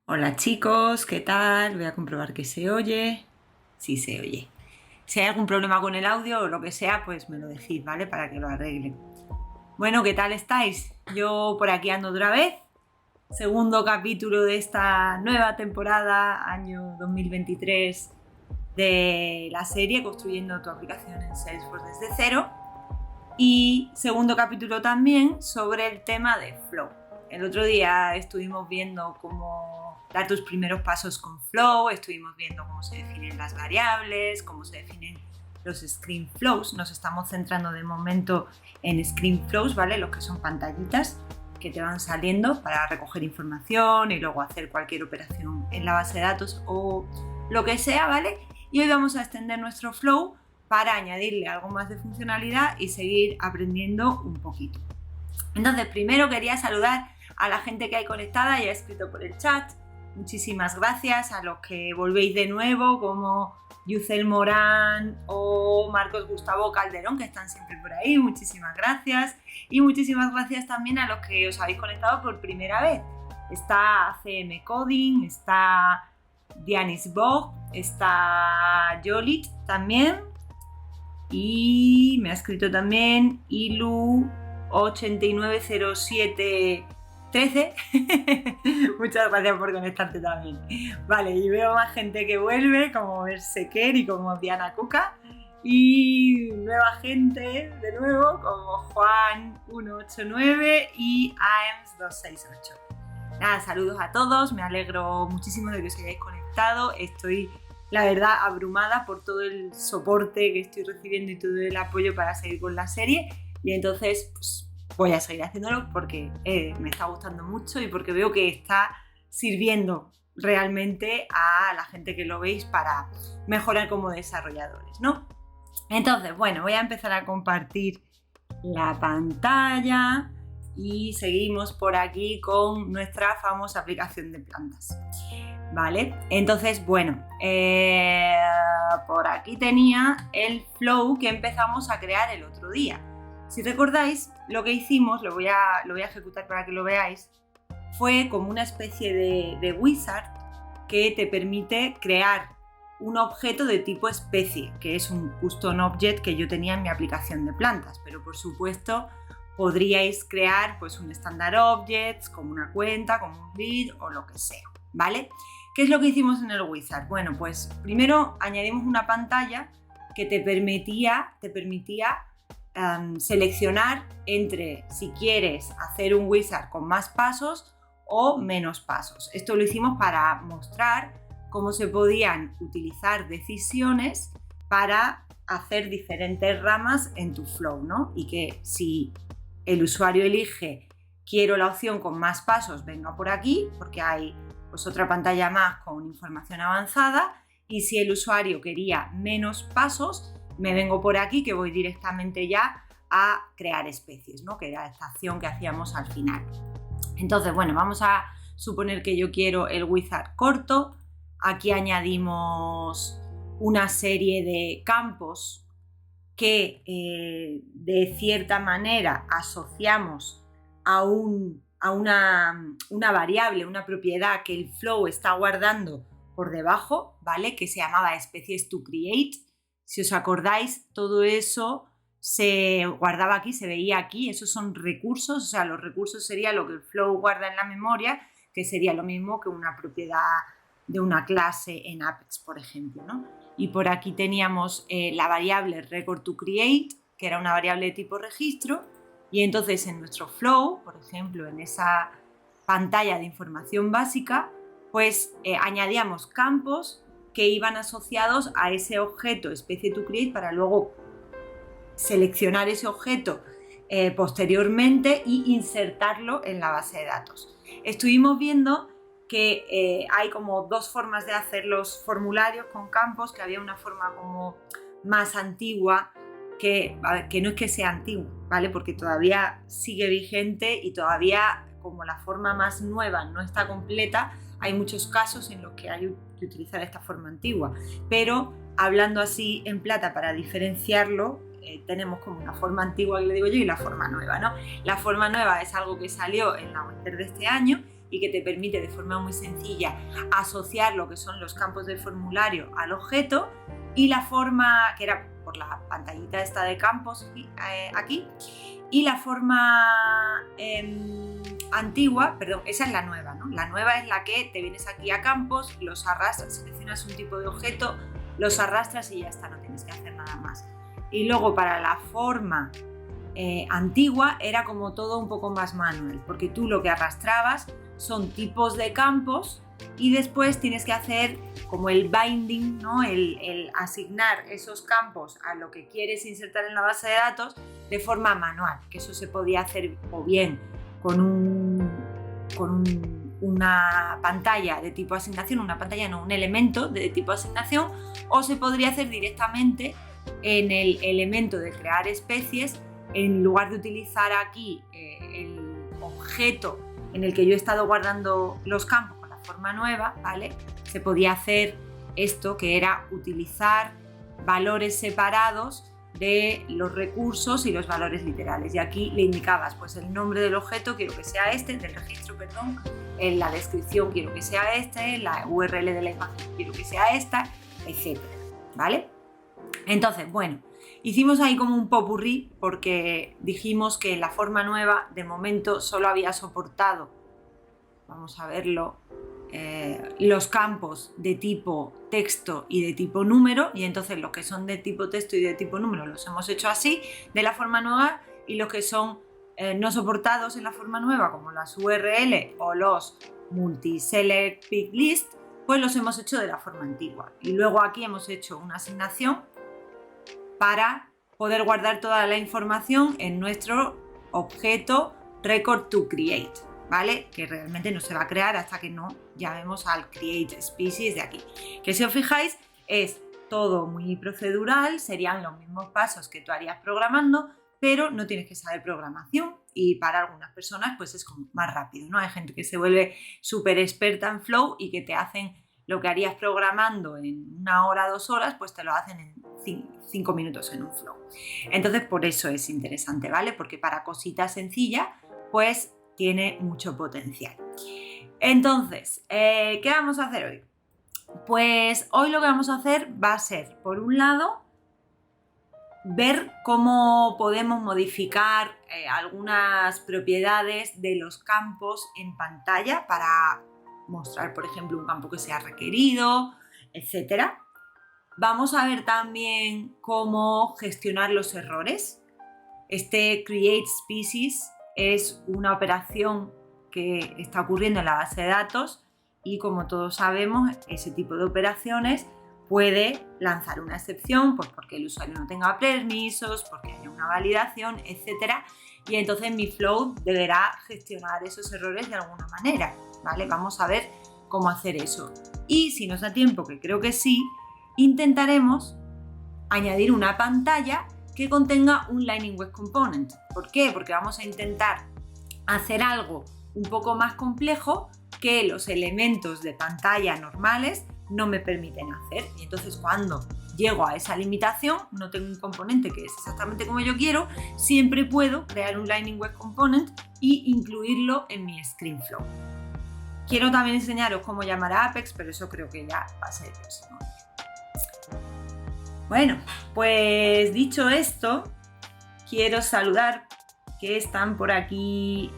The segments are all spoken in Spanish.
Hola chicos, ¿qué tal? Voy a comprobar que se oye. Sí, se oye. Si hay algún problema con el audio o lo que sea, pues me lo decís, ¿vale? Para que lo arregle. Bueno, ¿qué tal estáis? Yo por aquí ando otra vez. Segundo capítulo de esta nueva temporada, año 2023, de la serie Construyendo tu aplicación en Salesforce desde cero. Y segundo capítulo también sobre el tema de Flow. El otro día estuvimos viendo cómo dar tus primeros pasos con Flow, estuvimos viendo cómo se definen las variables, cómo se definen los screen flows. Nos estamos centrando de momento en screen flows, ¿vale? Los que son pantallitas que te van saliendo para recoger información y luego hacer cualquier operación en la base de datos o lo que sea, ¿vale? Y hoy vamos a extender nuestro flow para añadirle algo más de funcionalidad y seguir aprendiendo un poquito. Entonces, primero quería saludar a la gente que hay conectada y ha escrito por el chat. Muchísimas gracias a los que volvéis de nuevo, como Yucel Morán o Marcos Gustavo Calderón, que están siempre por ahí. Muchísimas gracias. Y muchísimas gracias también a los que os habéis conectado por primera vez. Está CM Coding, está Dianis Bog, está Jolit también. Y me ha escrito también Ilu 890713. Muchas gracias por conectarte también. Vale, y veo más gente que vuelve, como Berseker y como Diana Cuca. Y nueva gente de nuevo, como Juan189 y AEMS268. Nada, saludos a todos, me alegro muchísimo de que os hayáis conectado. Estoy, la verdad, abrumada por todo el soporte que estoy recibiendo y todo el apoyo para seguir con la serie. Y entonces, pues, voy a seguir haciéndolo porque me está gustando mucho y porque veo que está sirviendo realmente a la gente que lo veis para mejorar como desarrolladores, ¿no? Entonces, bueno, voy a empezar a compartir la pantalla y seguimos por aquí con nuestra famosa aplicación de plantas. Vale, entonces, bueno, por aquí tenía el flow que empezamos a crear el otro día. Si recordáis, lo que hicimos, lo voy a ejecutar para que lo veáis, fue como una especie de wizard que te permite crear un objeto de tipo especie, que es un custom object que yo tenía en mi aplicación de plantas, pero por supuesto podríais crear pues un standard object, como una cuenta, como un lead o lo que sea, ¿vale? ¿Qué es lo que hicimos en el wizard? Bueno, pues primero añadimos una pantalla que te permitía seleccionar entre si quieres hacer un wizard con más pasos o menos pasos. Esto lo hicimos para mostrar cómo se podían utilizar decisiones para hacer diferentes ramas en tu flow, ¿no? Y que si el usuario elige quiero la opción con más pasos, venga por aquí, porque hay pues otra pantalla más con información avanzada, y si el usuario quería menos pasos, me vengo por aquí que voy directamente ya a crear especies, ¿no? Que era esta acción que hacíamos al final. Entonces, bueno, vamos a suponer que yo quiero el wizard corto. Aquí añadimos una serie de campos que de cierta manera asociamos a una variable, una propiedad que el flow está guardando por debajo, ¿vale? Que se llamaba especies to create. Si os acordáis, todo eso se guardaba aquí, se veía aquí. Esos son recursos, o sea, los recursos sería lo que el flow guarda en la memoria, que sería lo mismo que una propiedad de una clase en Apex, por ejemplo, ¿no? Y por aquí teníamos la variable record to create, que era una variable de tipo registro, y entonces en nuestro flow, por ejemplo, en esa pantalla de información básica, pues añadíamos campos que iban asociados a ese objeto especie to create para luego seleccionar ese objeto posteriormente y insertarlo en la base de datos. Estuvimos viendo que hay como dos formas de hacer los formularios con campos, que había una forma como más antigua, que no es que sea antigua, ¿vale? Porque todavía sigue vigente y todavía, como la forma más nueva no está completa, hay muchos casos en los que hay que utilizar esta forma antigua, pero hablando así en plata para diferenciarlo, tenemos como una forma antigua que le digo yo y la forma nueva, ¿no? La forma nueva es algo que salió en la winter de este año, y que te permite de forma muy sencilla asociar lo que son los campos del formulario al objeto, y la forma, que era por la pantallita esta de campos aquí, y la forma antigua, perdón, esa es la nueva, ¿no? La nueva es la que te vienes aquí a campos, los arrastras, seleccionas un tipo de objeto, los arrastras y ya está, no tienes que hacer nada más. Y luego para la forma antigua era como todo un poco más manual, porque tú lo que arrastrabas son tipos de campos y después tienes que hacer como el binding, ¿no? el asignar esos campos a lo que quieres insertar en la base de datos de forma manual, que eso se podía hacer o bien con una pantalla de tipo asignación, un elemento de tipo asignación, o se podría hacer directamente en el elemento de crear especies. En lugar de utilizar aquí el objeto en el que yo he estado guardando los campos con la forma nueva, ¿vale? Se podía hacer esto, que era utilizar valores separados de los recursos y los valores literales. Y aquí le indicabas pues el nombre del objeto, quiero que sea este, del registro, perdón, en la descripción quiero que sea este, la URL de la imagen quiero que sea esta, etc. ¿Vale? Entonces, bueno, hicimos ahí como un popurrí porque dijimos que la forma nueva de momento solo había soportado, vamos a verlo, los campos de tipo texto y de tipo número, y entonces los que son de tipo texto y de tipo número los hemos hecho así, de la forma nueva, y los que son no soportados en la forma nueva, como las URL o los multi-select pick list, pues los hemos hecho de la forma antigua. Y luego aquí hemos hecho una asignación para poder guardar toda la información en nuestro objeto record to create, ¿vale? Que realmente no se va a crear hasta que no llamemos al create species de aquí. Que si os fijáis es todo muy procedural, serían los mismos pasos que tú harías programando, pero no tienes que saber programación, y para algunas personas pues es como más rápido, ¿no? Hay gente que se vuelve súper experta en Flow y que te hacen lo que harías programando en 1 hora, 2 horas, pues te lo hacen en 5 minutos en un Flow. Entonces por eso es interesante, ¿vale? Porque para cositas sencillas pues tiene mucho potencial. Entonces, ¿qué vamos a hacer hoy? Pues hoy lo que vamos a hacer va a ser, por un lado, ver cómo podemos modificar algunas propiedades de los campos en pantalla para mostrar, por ejemplo, un campo que sea requerido, etc. Vamos a ver también cómo gestionar los errores. Este create species es una operación que está ocurriendo en la base de datos y, como todos sabemos, ese tipo de operaciones puede lanzar una excepción pues porque el usuario no tenga permisos, porque haya una validación, etc. Y entonces mi Flow deberá gestionar esos errores de alguna manera, ¿vale? Vamos a ver cómo hacer eso. Y si nos da tiempo, que creo que sí, intentaremos añadir una pantalla que contenga un Lightning Web Component. ¿Por qué? Porque vamos a intentar hacer algo un poco más complejo que los elementos de pantalla normales no me permiten hacer. Y entonces cuando llego a esa limitación, no tengo un componente que es exactamente como yo quiero, siempre puedo crear un Lightning Web Component y incluirlo en mi ScreenFlow. Quiero también enseñaros cómo llamar a Apex, pero eso creo que ya va a ser el próximo. Bueno, pues dicho esto, quiero saludar que están por aquí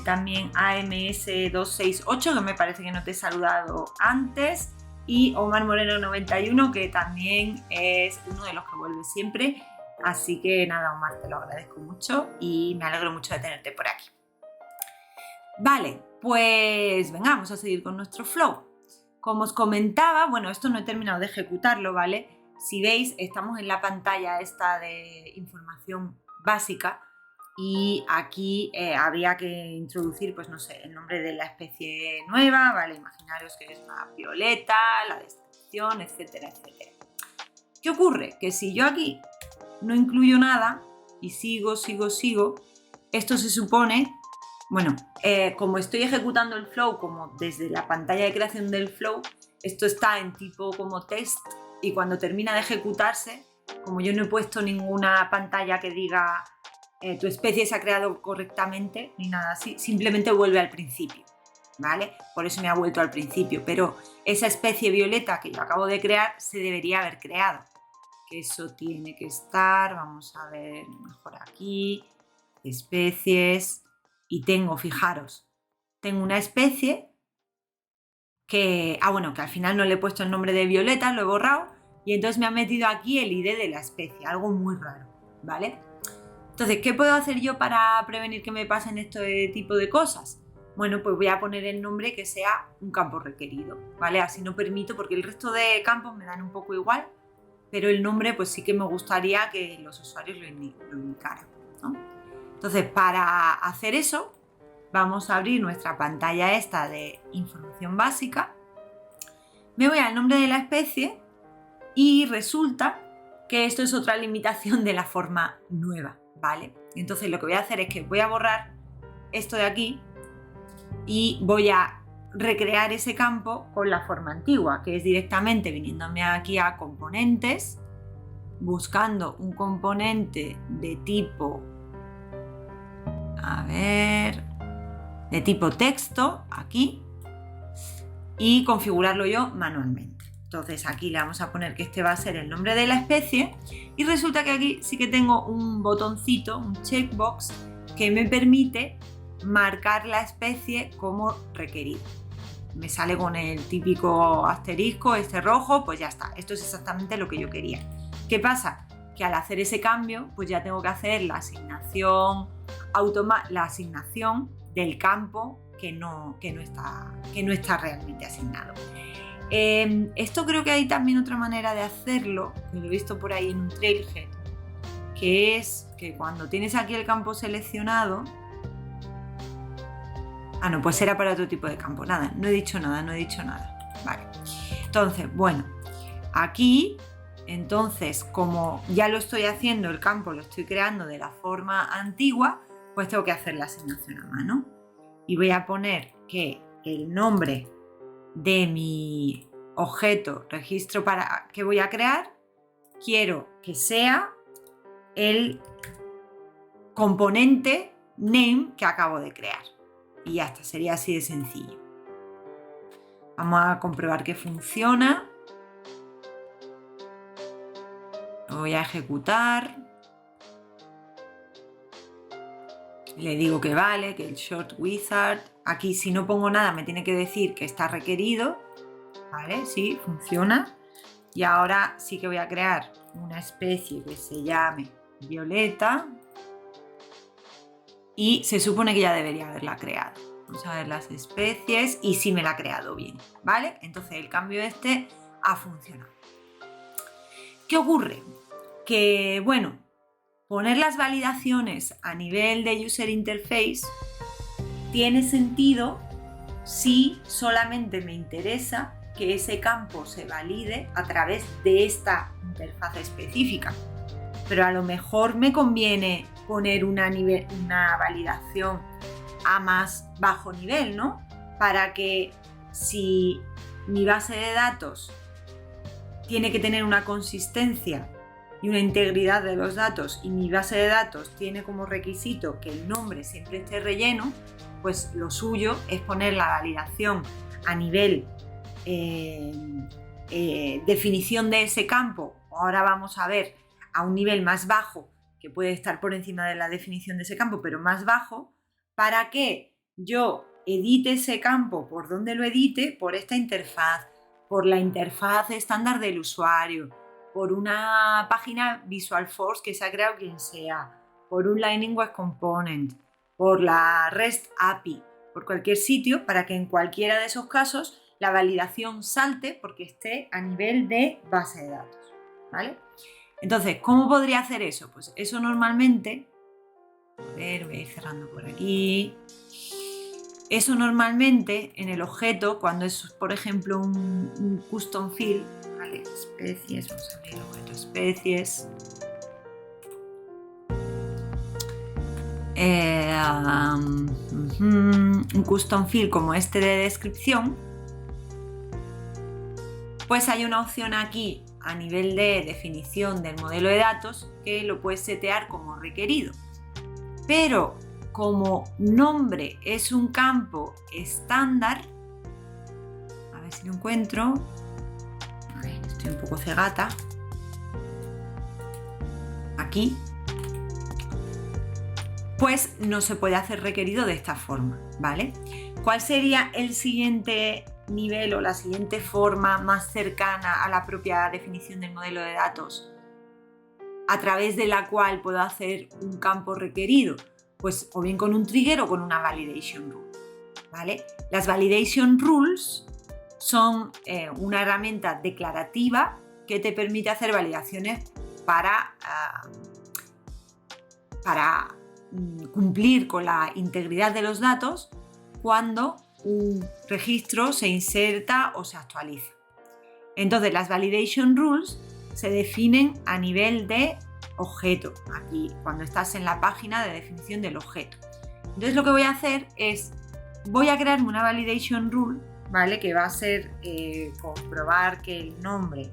también AMS268, que me parece que no te he saludado antes, y Omar Moreno 91, que también es uno de los que vuelve siempre. Así que nada, Omar, te lo agradezco mucho y me alegro mucho de tenerte por aquí. Vale, pues venga, vamos a seguir con nuestro Flow. Como os comentaba, bueno, esto no he terminado de ejecutarlo, ¿vale? Si veis, estamos en la pantalla esta de información básica y aquí habría que introducir, pues no sé, el nombre de la especie nueva, ¿vale? Imaginaros que es una violeta, la descripción, etcétera, etcétera. ¿Qué ocurre? Que si yo aquí no incluyo nada y sigo, esto se supone, bueno, como estoy ejecutando el Flow como desde la pantalla de creación del Flow, esto está en tipo como test, y cuando termina de ejecutarse, como yo no he puesto ninguna pantalla que diga tu especie se ha creado correctamente ni nada así, simplemente vuelve al principio, ¿vale? Por eso me ha vuelto al principio, pero esa especie violeta que yo acabo de crear se debería haber creado. Que eso tiene que estar, vamos a ver mejor aquí, especies, y tengo, fijaros, tengo una especie que, que al final no le he puesto el nombre de violeta, lo he borrado, y entonces me ha metido aquí el ID de la especie, algo muy raro, ¿vale? Entonces, ¿qué puedo hacer yo para prevenir que me pasen este tipo de cosas? Bueno, pues voy a poner el nombre que sea un campo requerido, ¿vale? Así no permito, porque el resto de campos me dan un poco igual, pero el nombre pues sí que me gustaría que los usuarios lo indicaran, ¿no? Entonces, para hacer eso, vamos a abrir nuestra pantalla esta de información básica. Me voy al nombre de la especie y resulta que esto es otra limitación de la forma nueva, ¿vale? Entonces lo que voy a hacer es que voy a borrar esto de aquí y voy a recrear ese campo con la forma antigua, que es directamente viniéndome aquí a componentes, buscando un componente de tipo, de tipo texto, aquí, y configurarlo yo manualmente. Entonces aquí le vamos a poner que este va a ser el nombre de la especie y resulta que aquí sí que tengo un botoncito, un checkbox, que me permite marcar la especie como requerido. Me sale con el típico asterisco, este rojo, pues ya está. Esto es exactamente lo que yo quería. ¿Qué pasa? Que al hacer ese cambio, pues ya tengo que hacer la asignación del campo que no está realmente asignado. Esto creo que hay también otra manera de hacerlo, que lo he visto por ahí en un Trailhead, que es que cuando tienes aquí el campo seleccionado, no, pues era para otro tipo de campo. Nada, no he dicho nada. Vale. Entonces, bueno, aquí, entonces, como ya lo estoy haciendo, el campo lo estoy creando de la forma antigua, pues tengo que hacer la asignación a mano. Y voy a poner que el nombre de mi objeto registro que voy a crear, quiero que sea el componente name que acabo de crear. Y ya está, sería así de sencillo. Vamos a comprobar que funciona. Lo voy a ejecutar. Le digo que vale, que el short wizard. Aquí si no pongo nada me tiene que decir que está requerido. Vale, sí, funciona. Y ahora sí que voy a crear una especie que se llame violeta. Y se supone que ya debería haberla creado. Vamos a ver las especies y sí me la ha creado bien, ¿vale? Entonces el cambio este ha funcionado. ¿Qué ocurre? Que, bueno, poner las validaciones a nivel de User Interface tiene sentido si solamente me interesa que ese campo se valide a través de esta interfaz específica. Pero a lo mejor me conviene poner una validación a más bajo nivel, ¿no? Para que si mi base de datos tiene que tener una consistencia y una integridad de los datos y mi base de datos tiene como requisito que el nombre siempre esté relleno, pues lo suyo es poner la validación a nivel definición de ese campo. Ahora vamos a ver a un nivel más bajo, que puede estar por encima de la definición de ese campo, pero más bajo, para que yo edite ese campo por donde lo edite, por esta interfaz, por la interfaz estándar del usuario, por una página Visualforce que se ha creado quien sea, por un Lightning Web Component, por la REST API, por cualquier sitio, para que en cualquiera de esos casos la validación salte porque esté a nivel de base de datos, ¿vale? Entonces, ¿cómo podría hacer eso? Pues eso normalmente, a ver, voy a ir cerrando por aquí. Eso normalmente en el objeto, cuando es, por ejemplo, un custom field, ¿vale? Especies, vamos a abrir el objeto especies. Un custom field como este de descripción, pues hay una opción aquí a nivel de definición del modelo de datos que lo puedes setear como requerido. Pero como nombre es un campo estándar, a ver si lo encuentro, estoy un poco cegata, aquí, pues no se puede hacer requerido de esta forma, ¿vale? ¿Cuál sería el siguiente nivel o la siguiente forma más cercana a la propia definición del modelo de datos a través de la cual puedo hacer un campo requerido? Pues o bien con un trigger o con una validation rule, ¿vale? Las validation rules son una herramienta declarativa que te permite hacer validaciones para cumplir con la integridad de los datos cuando un registro se inserta o se actualiza. Entonces, las validation rules se definen a nivel de objeto, aquí cuando estás en la página de definición del objeto. Entonces, lo que voy a hacer es, voy a crearme una validation rule, ¿vale? Que va a ser comprobar que el nombre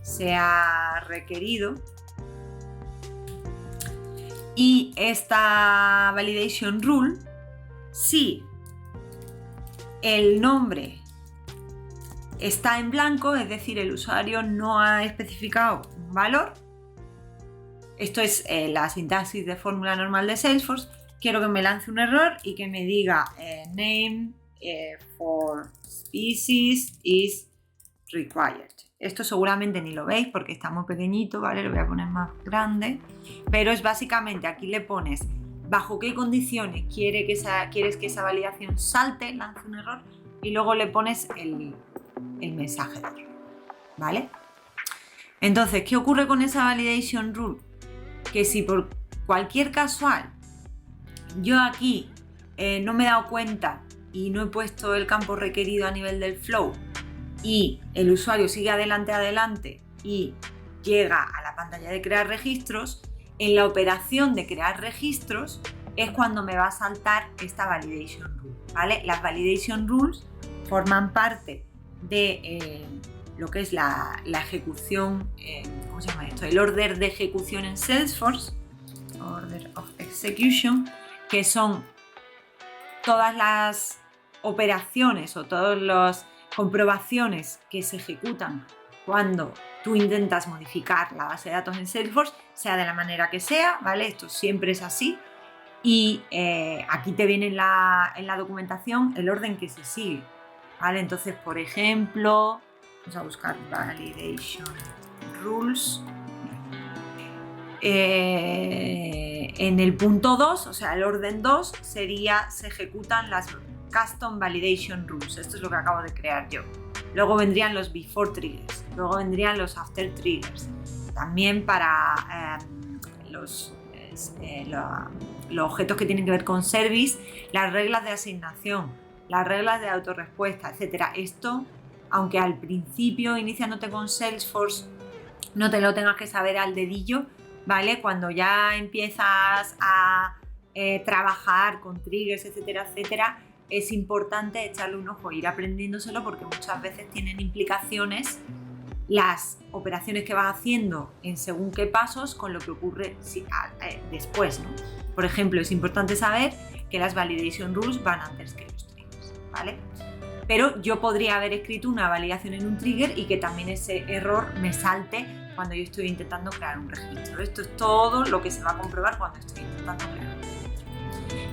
sea requerido. Y esta validation rule, si el nombre está en blanco, es decir, el usuario no ha especificado un valor, esto es la sintaxis de fórmula normal de Salesforce, quiero que me lance un error y que me diga name for species is required. Esto seguramente ni lo veis porque está muy pequeñito, ¿vale? Lo voy a poner más grande, pero es básicamente, aquí le pones bajo qué condiciones quieres que esa validación salte, lance un error, y luego le pones el mensaje de error, ¿vale? Entonces, ¿qué ocurre con esa validation rule? Que si por cualquier casual yo aquí no me he dado cuenta y no he puesto el campo requerido a nivel del flow y el usuario sigue adelante y llega a la pantalla de crear registros, en la operación de crear registros es cuando me va a saltar esta validation rule, ¿vale? Las validation rules forman parte de lo que es la ejecución, ¿cómo se llama esto? El order de ejecución en Salesforce, order of execution, que son todas las operaciones o todas las comprobaciones que se ejecutan cuando tú intentas modificar la base de datos en Salesforce, sea de la manera que sea, ¿vale? Esto siempre es así. Y aquí te viene en la documentación el orden que se sigue, ¿vale? Entonces, por ejemplo, vamos a buscar validation rules. En el punto 2, o sea, el orden 2 sería, se ejecutan las Custom Validation Rules. Esto es lo que acabo de crear yo. Luego vendrían los Before Triggers, luego vendrían los After Triggers. También para los objetos que tienen que ver con Service, las reglas de asignación, las reglas de autorrespuesta, etc. Esto, aunque al principio, iniciándote con Salesforce, no te lo tengas que saber al dedillo, ¿vale? Cuando ya empiezas a trabajar con triggers, etcétera, etcétera, es importante echarle un ojo e ir aprendiéndoselo porque muchas veces tienen implicaciones las operaciones que vas haciendo en según qué pasos con lo que ocurre después, ¿no? Por ejemplo, es importante saber que las validation rules van antes que los triggers, ¿vale? Pero yo podría haber escrito una validación en un trigger y que también ese error me salte cuando yo estoy intentando crear un registro. Esto es todo lo que se va a comprobar cuando estoy intentando crear un registro.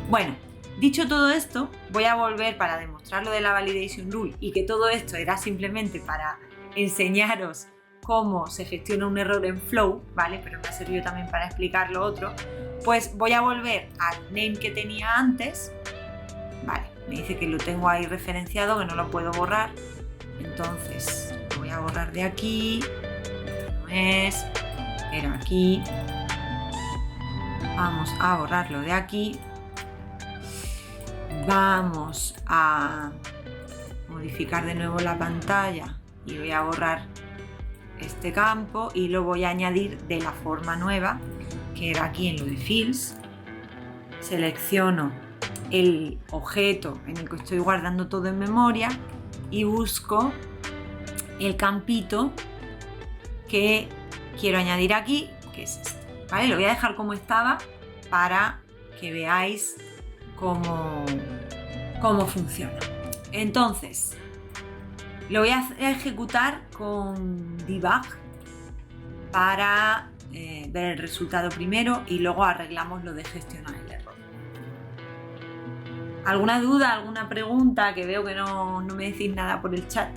Bueno, dicho todo esto, voy a volver para demostrar lo de la validation rule y que todo esto era simplemente para enseñaros cómo se gestiona un error en Flow, ¿vale? Pero me ha servido también para explicar lo otro. Pues voy a volver al name que tenía antes, ¿vale? Me dice que lo tengo ahí referenciado, que no lo puedo borrar. Entonces, lo voy a borrar de aquí. Era aquí, vamos a borrarlo de aquí, vamos a modificar de nuevo la pantalla y voy a borrar este campo y lo voy a añadir de la forma nueva que era aquí en lo de Fields. Selecciono el objeto en el que estoy guardando todo en memoria y busco el campito que quiero añadir aquí, que es este, ¿vale? Lo voy a dejar como estaba para que veáis cómo funciona. Entonces, lo voy a ejecutar con debug para ver el resultado primero y luego arreglamos lo de gestionar el error. ¿Alguna duda, alguna pregunta? Que veo que no me decís nada por el chat.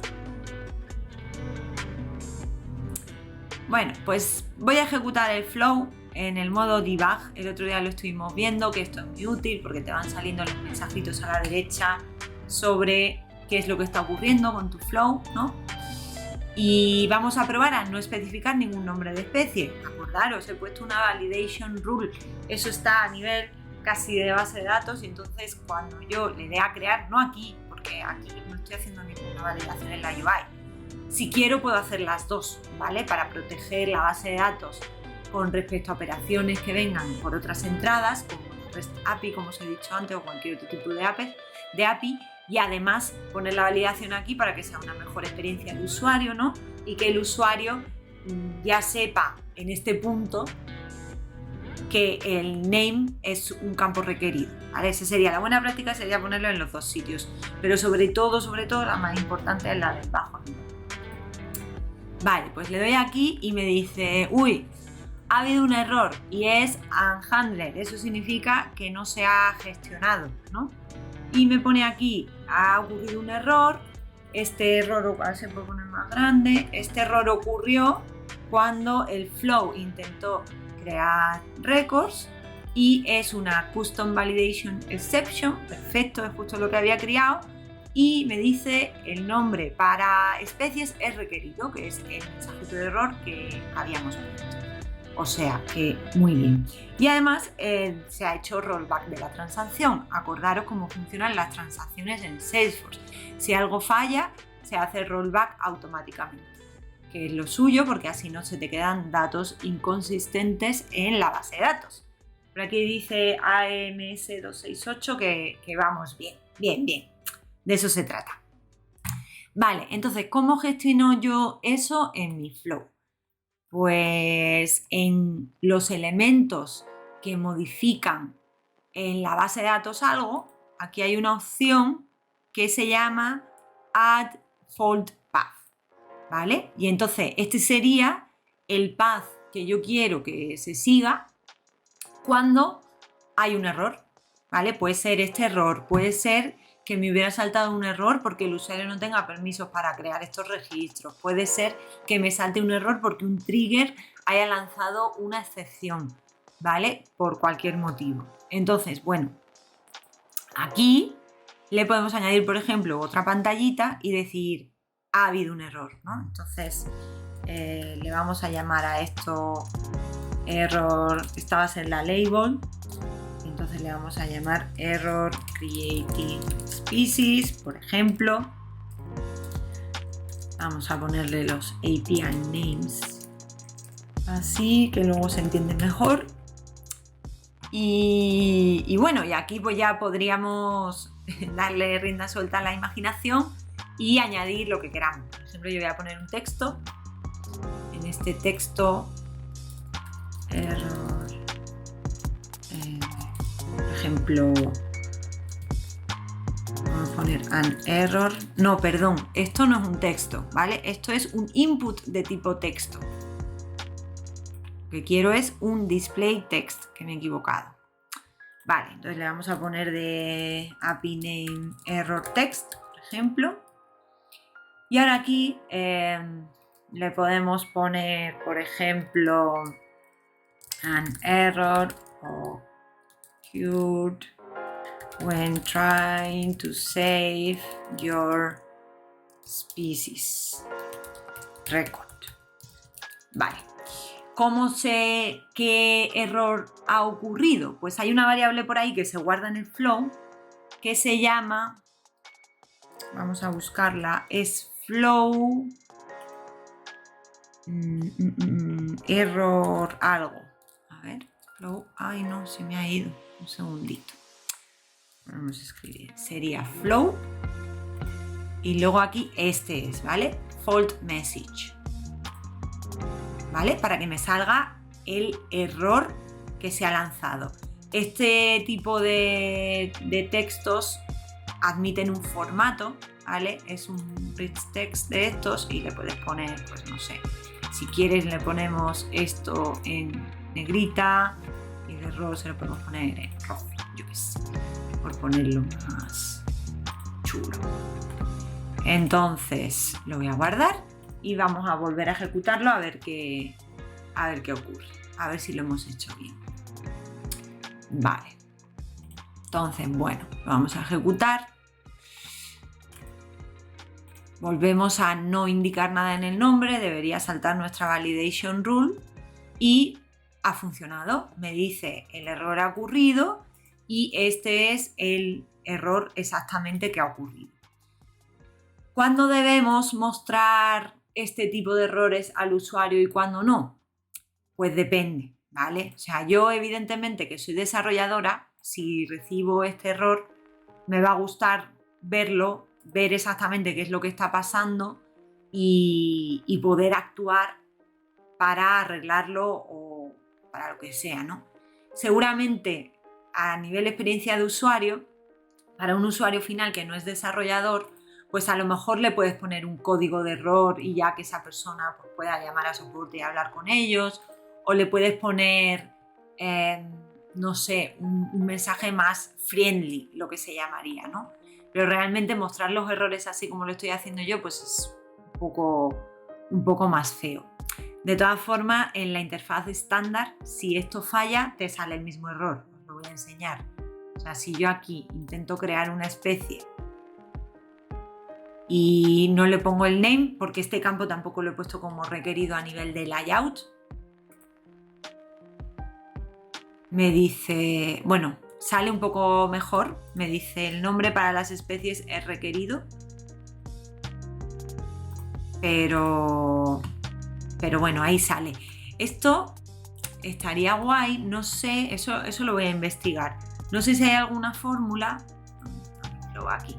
Bueno, pues voy a ejecutar el flow en el modo debug. El otro día lo estuvimos viendo, que esto es muy útil porque te van saliendo los mensajitos a la derecha sobre qué es lo que está ocurriendo con tu flow, ¿no? Y vamos a probar a no especificar ningún nombre de especie. Acordaros, he puesto una validation rule. Eso está a nivel casi de base de datos y entonces cuando yo le dé a crear, no aquí, porque aquí no estoy haciendo ninguna validación en la UI. Si quiero puedo hacer las dos, ¿vale? Para proteger la base de datos con respecto a operaciones que vengan por otras entradas, como REST API, como os he dicho antes, o cualquier otro tipo de API, y además poner la validación aquí para que sea una mejor experiencia de usuario, ¿no? Y que el usuario ya sepa en este punto que el name es un campo requerido, ¿vale? Esa sería la buena práctica, sería ponerlo en los dos sitios, pero sobre todo, la más importante es la del bajo nivel. Vale, pues le doy aquí y me dice, uy, ha habido un error y es unhandled, eso significa que no se ha gestionado, ¿no? Y me pone aquí, ha ocurrido un error, este error, a ver si puedo poner más grande, este error ocurrió cuando el flow intentó crear records y es una custom validation exception, perfecto, es justo lo que había creado, y me dice el nombre para especies es requerido, que es el mensajito de error que habíamos puesto. O sea que muy bien. Y además se ha hecho rollback de la transacción. Acordaros cómo funcionan las transacciones en Salesforce. Si algo falla, se hace rollback automáticamente, que es lo suyo porque así no se te quedan datos inconsistentes en la base de datos. Por aquí dice AMS268 que vamos bien. De eso se trata. Vale, entonces, ¿cómo gestiono yo eso en mi flow? Pues en los elementos que modifican en la base de datos algo, aquí hay una opción que se llama Add Fault Path, ¿vale? Y entonces este sería el path que yo quiero que se siga cuando hay un error, ¿vale? Puede ser este error, puede ser que me hubiera saltado un error porque el usuario no tenga permisos para crear estos registros. Puede ser que me salte un error porque un trigger haya lanzado una excepción, ¿vale? Por cualquier motivo. Entonces, bueno, aquí le podemos añadir, por ejemplo, otra pantallita y decir, ha habido un error, ¿no? Entonces, le vamos a llamar a esto error, esta va a ser la label. Entonces le vamos a llamar error creating species, por ejemplo. Vamos a ponerle los API names así que luego se entiende mejor. Y bueno, y aquí pues ya podríamos darle rienda suelta a la imaginación y añadir lo que queramos. Por ejemplo, yo voy a poner un texto. En este texto, error, por ejemplo, vamos a poner an error. No, perdón, esto no es un texto, ¿vale? Esto es un input de tipo texto. Lo que quiero es un display text, que me he equivocado. Vale, entonces le vamos a poner de API name error text, por ejemplo. Y ahora aquí le podemos poner, por ejemplo, an error occurred when trying to save your species record. Vale. ¿Cómo sé qué error ha ocurrido? Pues hay una variable por ahí que se guarda en el flow que se llama, vamos a buscarla, es flow error algo. A ver, flow, ay no, se me ha ido, un segundito. Vamos a escribir, sería flow y luego aquí este es, ¿vale? Fault message. ¿Vale? Para que me salga el error que se ha lanzado. Este tipo de textos admiten un formato, ¿vale? Es un rich text de estos y le puedes poner, pues no sé, si quieres le ponemos esto en negrita y de error se lo podemos poner en rojo, yo qué sé, por ponerlo más chulo. Entonces lo voy a guardar y vamos a volver a ejecutarlo a ver qué ocurre, a ver si lo hemos hecho bien. Vale, entonces bueno, lo vamos a ejecutar. Volvemos a no indicar nada en el nombre, debería saltar nuestra validation rule y ha funcionado. Me dice el error ha ocurrido y este es el error exactamente que ha ocurrido. ¿Cuándo debemos mostrar este tipo de errores al usuario y cuándo no? Pues depende, ¿vale? O sea, yo evidentemente que soy desarrolladora, si recibo este error me va a gustar verlo, ver exactamente qué es lo que está pasando y poder actuar para arreglarlo o para lo que sea, ¿no? Seguramente a nivel de experiencia de usuario, para un usuario final que no es desarrollador, pues a lo mejor le puedes poner un código de error y ya que esa persona pues, pueda llamar a soporte y hablar con ellos, o le puedes poner, no sé, un mensaje más friendly, lo que se llamaría, ¿no? Pero realmente mostrar los errores así como lo estoy haciendo yo, pues es un poco más feo. De todas formas, en la interfaz estándar, si esto falla, te sale el mismo error. Os lo voy a enseñar. O sea, si yo aquí intento crear una especie y no le pongo el name, porque este campo tampoco lo he puesto como requerido a nivel de layout, me dice, bueno, sale un poco mejor, me dice el nombre para las especies es requerido, pero bueno, ahí sale. Esto estaría guay, no sé, eso lo voy a investigar. No sé si hay alguna fórmula, aquí,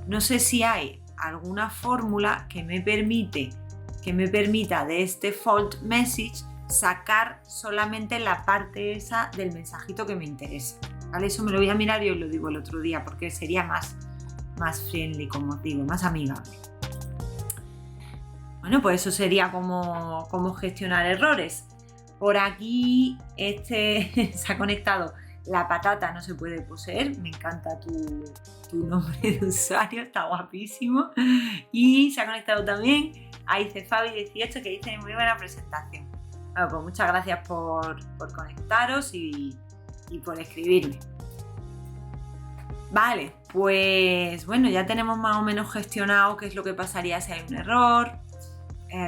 no sé si hay alguna fórmula que me permita de este fault message sacar solamente la parte esa del mensajito que me interesa, ¿vale? Eso me lo voy a mirar y os lo digo el otro día porque sería más friendly, como os digo, más amigable. Bueno, pues eso sería como gestionar errores. Por aquí se ha conectado la patata, no se puede poseer. Me encanta tu nombre de usuario, está guapísimo. Y se ha conectado también a Icefabi18 que dice muy buena presentación. Bueno, pues muchas gracias por conectaros y por escribirme. Vale, pues bueno, ya tenemos más o menos gestionado qué es lo que pasaría si hay un error.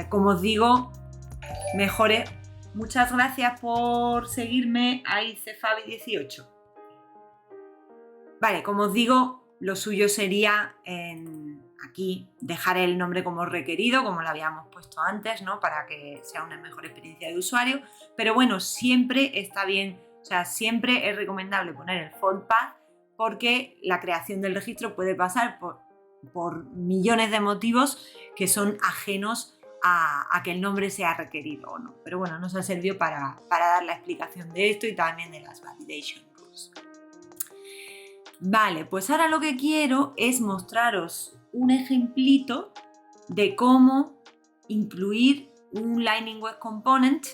Como os digo, mejore. Muchas gracias por seguirme a Icefabi18. Vale, como os digo, lo suyo sería aquí dejar el nombre como requerido, como lo habíamos puesto antes, ¿no? Para que sea una mejor experiencia de usuario. Pero bueno, siempre está bien, o sea, siempre es recomendable poner el fault path porque la creación del registro puede pasar por millones de motivos que son ajenos a que el nombre sea requerido o no. Pero bueno, nos ha servido para dar la explicación de esto y también de las validation rules. Vale, pues ahora lo que quiero es mostraros un ejemplito de cómo incluir un Lightning Web Component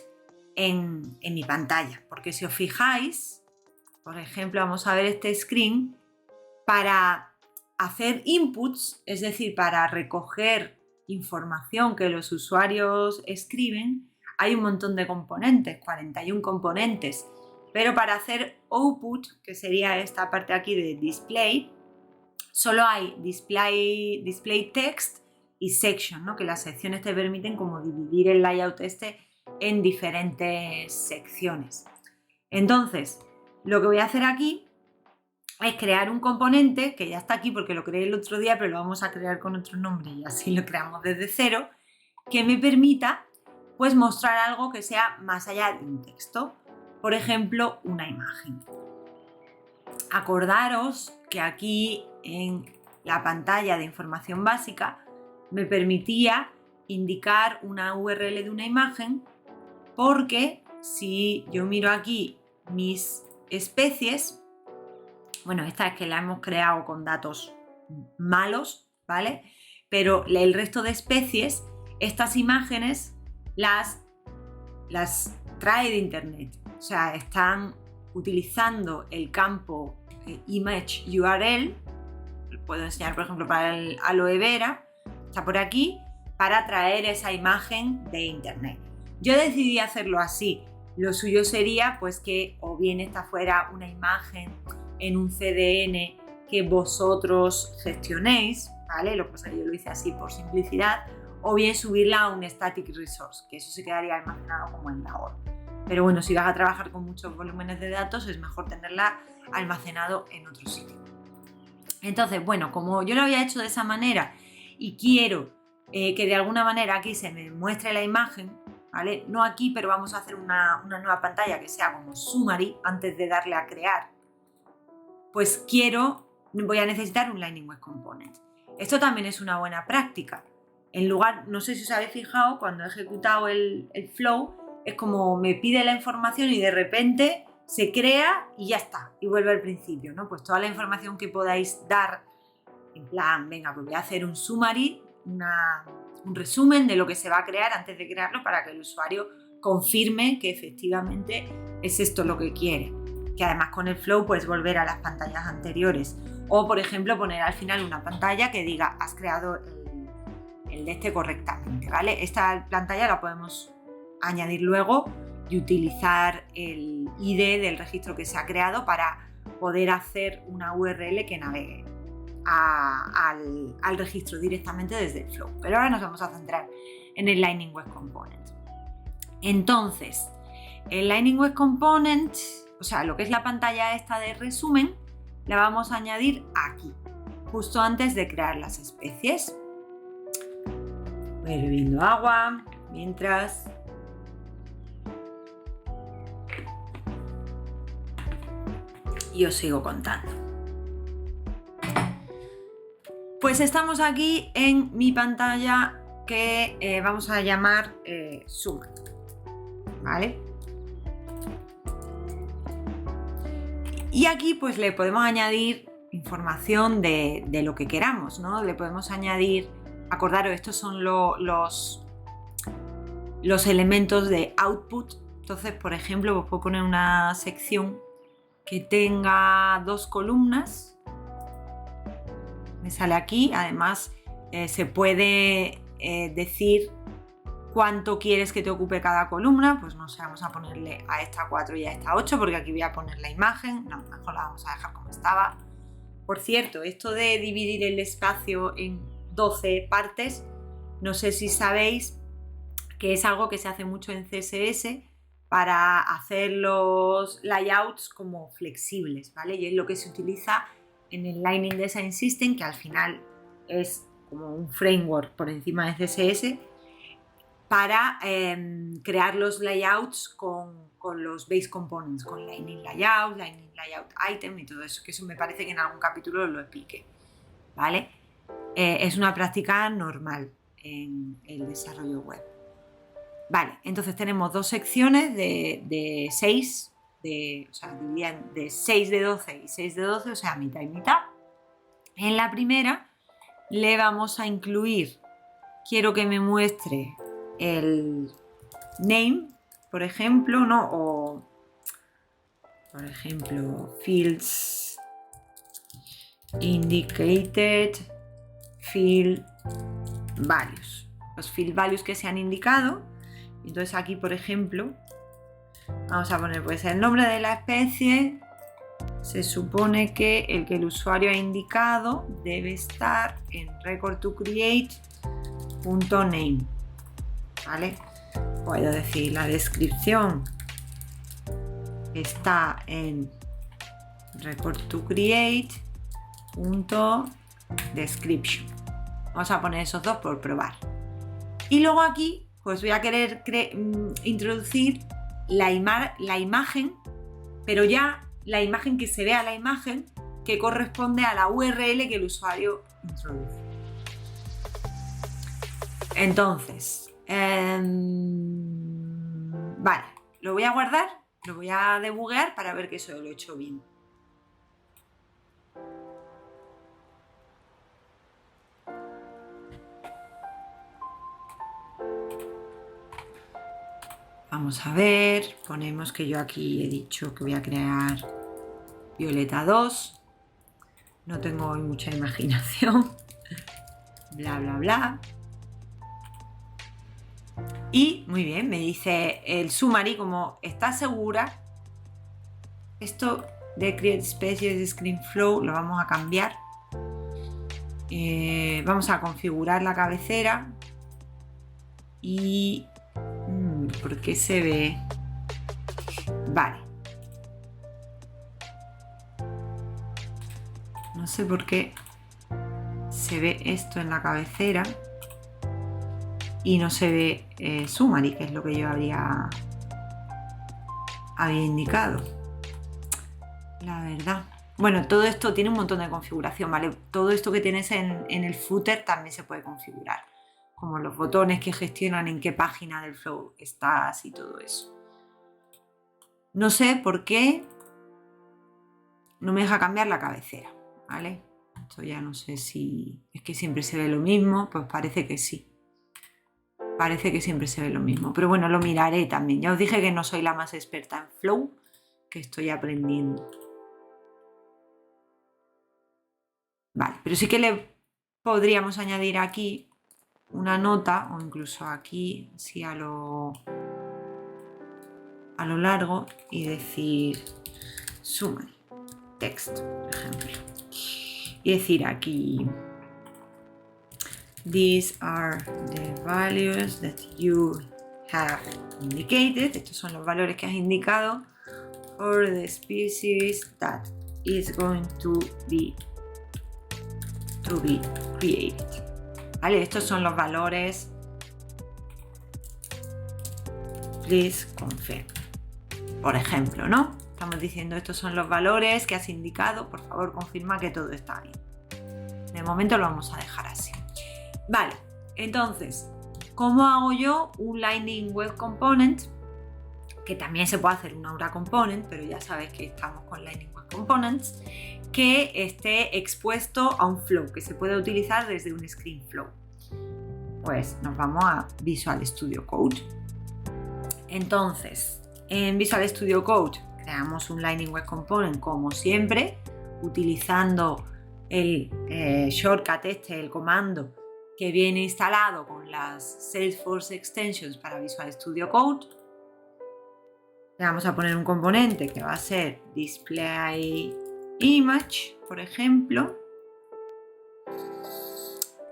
en mi pantalla. Porque si os fijáis, por ejemplo, vamos a ver este screen, para hacer inputs, es decir, para recoger información que los usuarios escriben, hay un montón de componentes, 41 componentes. Pero para hacer output, que sería esta parte aquí de display, solo hay display text y section, ¿no? Que las secciones te permiten como dividir el layout en diferentes secciones. Entonces, lo que voy a hacer aquí es crear un componente que ya está aquí porque lo creé el otro día, pero lo vamos a crear con otro nombre y así lo creamos desde cero, que me permita pues mostrar algo que sea más allá de un texto. Por ejemplo, una imagen. Acordaros que aquí en la pantalla de información básica me permitía indicar una URL de una imagen porque si yo miro aquí mis especies, bueno, esta es que la hemos creado con datos malos, ¿vale? Pero el resto de especies, estas imágenes las trae de internet. O sea, están utilizando el campo image URL, puedo enseñar por ejemplo para el aloe vera, está por aquí, para traer esa imagen de internet. Yo decidí hacerlo así. Lo suyo sería pues que o bien esta fuera una imagen en un CDN que vosotros gestionéis, ¿vale? Lo que pasa es que yo lo hice así por simplicidad, o bien subirla a un static resource, que eso se quedaría almacenado como en la OR. Pero bueno, si vas a trabajar con muchos volúmenes de datos, es mejor tenerla almacenado en otro sitio. Entonces, bueno, como yo lo había hecho de esa manera y quiero que de alguna manera aquí se me muestre la imagen, ¿vale? No aquí, pero vamos a hacer una nueva pantalla que sea como summary antes de darle a crear. Pues voy a necesitar un Lightning Web Component. Esto también es una buena práctica. En lugar, no sé si os habéis fijado, cuando he ejecutado el flow, es como me pide la información y de repente se crea y ya está, y vuelve al principio, ¿no? Pues toda la información que podáis dar, en plan, venga, pues voy a hacer un summary, un resumen de lo que se va a crear antes de crearlo para que el usuario confirme que efectivamente es esto lo que quiere. Que además con el flow puedes volver a las pantallas anteriores. O, por ejemplo, poner al final una pantalla que diga has creado el de este correctamente, ¿vale? Esta pantalla la podemos añadir luego y utilizar el ID del registro que se ha creado para poder hacer una URL que navegue al registro directamente desde el flow. Pero ahora nos vamos a centrar en el Lightning Web Component. Entonces, el Lightning Web Component, o sea, lo que es la pantalla esta de resumen, la vamos a añadir aquí, justo antes de crear las especies. Voy a ir bebiendo agua mientras. Y os sigo contando. Pues estamos aquí en mi pantalla que vamos a llamar Suma, ¿vale? Y aquí pues le podemos añadir información de lo que queramos, ¿no? Le podemos añadir, acordaros, estos son los elementos de output. Entonces, por ejemplo, os puedo poner una sección que tenga 2 columnas. Me sale aquí. Además, se puede decir cuánto quieres que te ocupe cada columna. Pues no sé, vamos a ponerle a esta 4 y a esta 8, porque aquí voy a poner la imagen. No, mejor la vamos a dejar como estaba. Por cierto, esto de dividir el espacio en 12 partes, no sé si sabéis que es algo que se hace mucho en CSS para hacer los layouts como flexibles, ¿vale? Y es lo que se utiliza en el Lightning Design System, que al final es como un framework por encima de CSS, para crear los layouts con los base components, con Lightning Layout, Lightning Layout Item y todo eso, que eso me parece que en algún capítulo lo expliqué, ¿vale? Es una práctica normal en el desarrollo web. Vale, entonces tenemos 2 secciones de 6, o sea, dividían de 6 de 12 y 6 de 12, o sea, mitad y mitad. En la primera le vamos a incluir, quiero que me muestre el name, por ejemplo, ¿no? O, por ejemplo, fields indicated, field values. Los field values que se han indicado. Entonces aquí, por ejemplo, vamos a poner pues el nombre de la especie. Se supone que el usuario ha indicado debe estar en record2create.name, ¿vale? Puedo decir la descripción está en record2create.description. Vamos a poner esos dos por probar. Y luego aquí pues voy a querer introducir la imagen, pero ya la imagen que se vea la imagen que corresponde a la URL que el usuario introduce. Entonces, vale, lo voy a guardar Lo voy a debuguear para ver que eso lo he hecho bien. Vamos a ver, ponemos que yo aquí he dicho que voy a crear Violeta 2. No tengo hoy mucha imaginación. Bla, bla, bla. Y muy bien, me dice el summary como está segura. Esto de Create Species Screen Flow lo vamos a cambiar. Vamos a configurar la cabecera. Y... ¿por qué se ve? Vale. No sé por qué se ve esto en la cabecera y no se ve summary, que es lo que yo había indicado. La verdad. Bueno, todo esto tiene un montón de configuración, ¿vale? Todo esto que tienes en el footer también se puede configurar, como los botones que gestionan en qué página del Flow estás y todo eso. No sé por qué no me deja cambiar la cabecera, ¿vale? Esto ya no sé si es que siempre se ve lo mismo, pues parece que sí. Parece que siempre se ve lo mismo, pero bueno, lo miraré también. Ya os dije que no soy la más experta en Flow, que estoy aprendiendo. Vale, pero sí que le podríamos añadir aquí una nota, o incluso aquí, sí, a lo largo, y decir summary, text, por ejemplo. Y decir aquí, these are the values that you have indicated. Estos son los valores que has indicado for the species that is going to be created. ¿Vale? Estos son los valores. Please confirm. Por ejemplo, ¿no? Estamos diciendo estos son los valores que has indicado. Por favor, confirma que todo está bien. De momento lo vamos a dejar así. Vale, entonces, ¿cómo hago yo un Lightning Web Component? Que también se puede hacer un Aura Component, pero ya sabes que estamos con Lightning Web Components, que esté expuesto a un flow, que se puede utilizar desde un Screen Flow. Pues nos vamos a Visual Studio Code. Entonces, en Visual Studio Code creamos un Lightning Web Component como siempre, utilizando el shortcut el comando que viene instalado con las Salesforce Extensions para Visual Studio Code. Le vamos a poner un componente que va a ser Display Image, por ejemplo.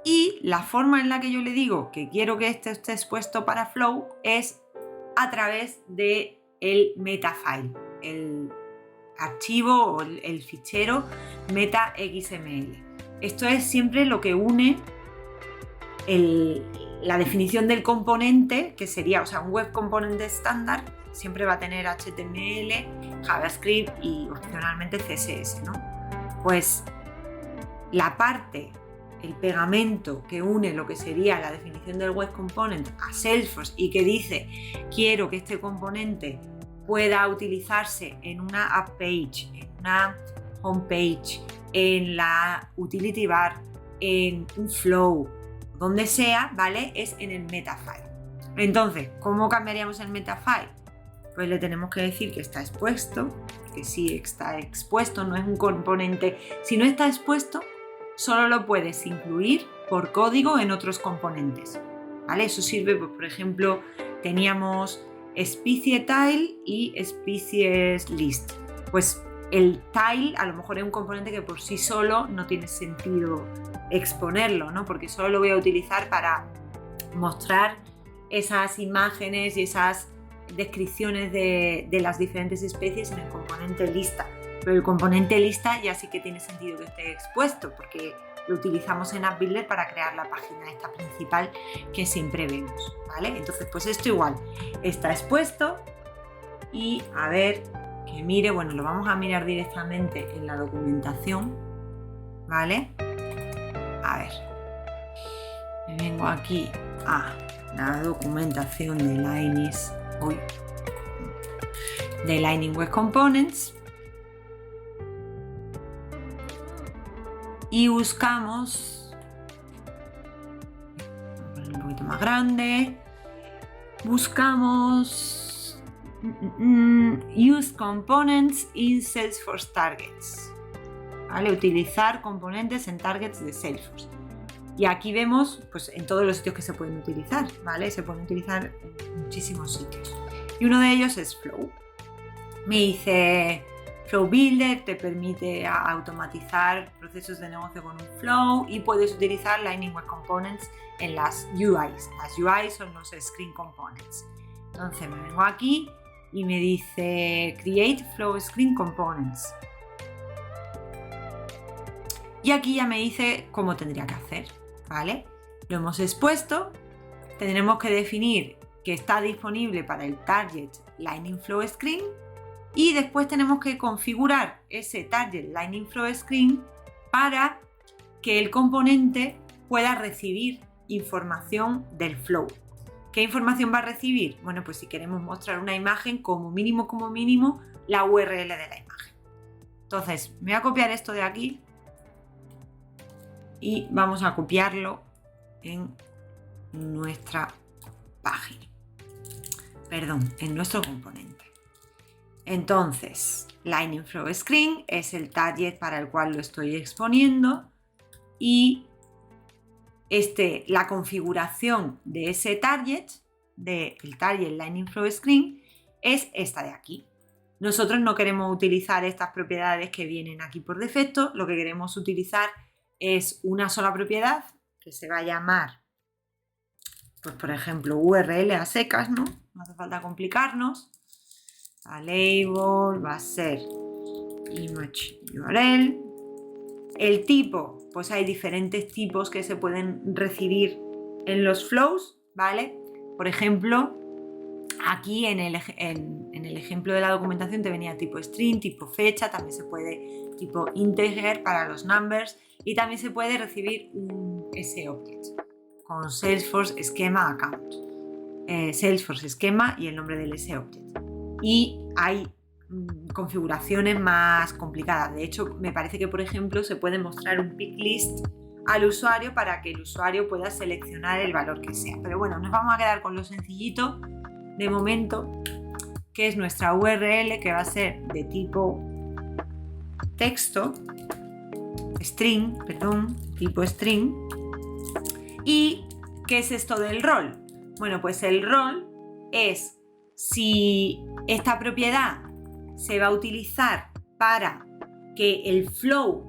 Y la forma en la que yo le digo que quiero que este esté expuesto para Flow es a través del metafile, el archivo o el fichero meta.xml. Esto es siempre lo que une la definición del componente, que sería, o sea, un web component estándar siempre va a tener HTML, JavaScript y opcionalmente CSS, ¿no? Pues la parte, el pegamento que une lo que sería la definición del web component a Salesforce y que dice quiero que este componente pueda utilizarse en una app page, en una home page, en la utility bar, en un flow, donde sea, ¿vale? Es en el metafile. Entonces, ¿cómo cambiaríamos el metafile? Pues le tenemos que decir que está expuesto, que sí está expuesto, no es un componente. Si no está expuesto, solo lo puedes incluir por código en otros componentes, ¿vale? Eso sirve, pues, por ejemplo, teníamos Specie Tile y Species List. Pues el tile a lo mejor es un componente que por sí solo no tiene sentido exponerlo, ¿no? Porque solo lo voy a utilizar para mostrar esas imágenes y esas descripciones de las diferentes especies en el componente lista. Pero el componente lista ya sí que tiene sentido que esté expuesto porque lo utilizamos en App Builder para crear la página esta principal que siempre vemos, ¿vale? Entonces, pues esto igual está expuesto y a ver que mire, bueno, lo vamos a mirar directamente en la documentación, ¿vale? A ver, me vengo aquí a la documentación de Linus. de Lightning Web Components y buscamos, un poquito más grande, buscamos Use Components in Salesforce Targets, ¿vale? Utilizar componentes en targets de Salesforce. Y aquí vemos pues, en todos los sitios que se pueden utilizar, ¿vale? Se pueden utilizar en muchísimos sitios. Y uno de ellos es Flow. Me dice Flow Builder, te permite automatizar procesos de negocio con un Flow y puedes utilizar Lightning Web Components en las UIs. Las UIs son los Screen Components. Entonces me vengo aquí y me dice Create Flow Screen Components. Y aquí ya me dice cómo tendría que hacer, ¿vale? Lo hemos expuesto, tendremos que definir que está disponible para el target Lightning Flow Screen y después tenemos que configurar ese target Lightning Flow Screen para que el componente pueda recibir información del flow. ¿Qué información va a recibir? Bueno, pues si queremos mostrar una imagen, como mínimo, la URL de la imagen. Entonces, me voy a copiar esto de aquí y vamos a copiarlo en nuestra página. Perdón, en nuestro componente. Entonces, Lightning Flow Screen es el target para el cual lo estoy exponiendo y la configuración de ese target, del target Lightning Flow Screen, es esta de aquí. Nosotros no queremos utilizar estas propiedades que vienen aquí por defecto, lo que queremos utilizar es una sola propiedad que se va a llamar, pues por ejemplo, URL a secas, ¿no? No hace falta complicarnos. La label va a ser image URL. El tipo, pues hay diferentes tipos que se pueden recibir en los flows, ¿vale? Por ejemplo, aquí en el ejemplo de la documentación te venía tipo string, tipo fecha, también se puede tipo integer para los numbers y también se puede recibir un SObject con Salesforce Schema Account, Salesforce Schema y el nombre del SObject. Y hay configuraciones más complicadas. De hecho, me parece que, por ejemplo, se puede mostrar un pick list al usuario para que el usuario pueda seleccionar el valor que sea. Pero bueno, nos vamos a quedar con lo sencillito de momento, que es nuestra URL, que va a ser de tipo texto, tipo string. ¿Y qué es esto del rol? Bueno, pues el rol es si esta propiedad se va a utilizar para que el flow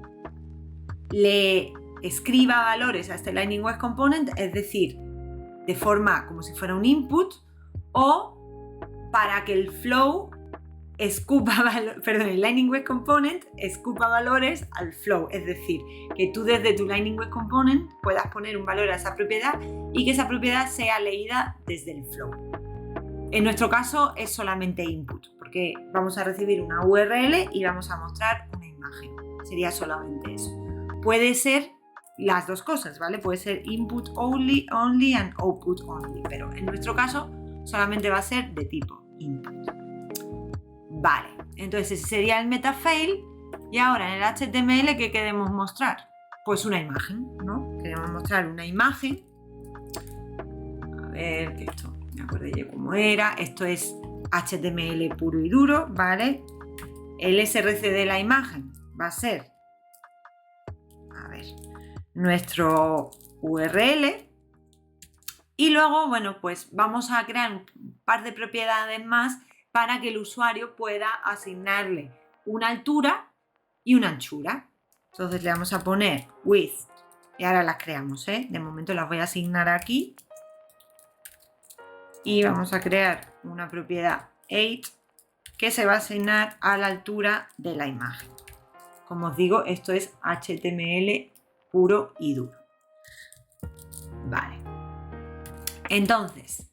le escriba valores a este Lightning Web Component, es decir, de forma como si fuera un input, o para que el flow el Lightning Web Component escupa valores al flow, es decir, que tú desde tu Lightning Web Component puedas poner un valor a esa propiedad y que esa propiedad sea leída desde el flow. En nuestro caso es solamente input, porque vamos a recibir una URL y vamos a mostrar una imagen. Sería solamente eso. Puede ser las dos cosas, ¿vale? Puede ser input only and output only, pero en nuestro caso solamente va a ser de tipo input. Vale, entonces ese sería el metafail y ahora en el HTML ¿qué queremos mostrar? Pues una imagen, ¿no? Queremos mostrar una imagen. A ver, que esto me acuerdo yo cómo era. Esto es HTML puro y duro, ¿vale? El src de la imagen va a ser, a ver, nuestro URL. Y luego, bueno, pues vamos a crear un par de propiedades más para que el usuario pueda asignarle una altura y una anchura. Entonces le vamos a poner width y ahora las creamos, ¿eh? De momento las voy a asignar aquí y vamos a crear una propiedad 8 que se va a asignar a la altura de la imagen. Como os digo, esto es HTML puro y duro. Vale. Entonces,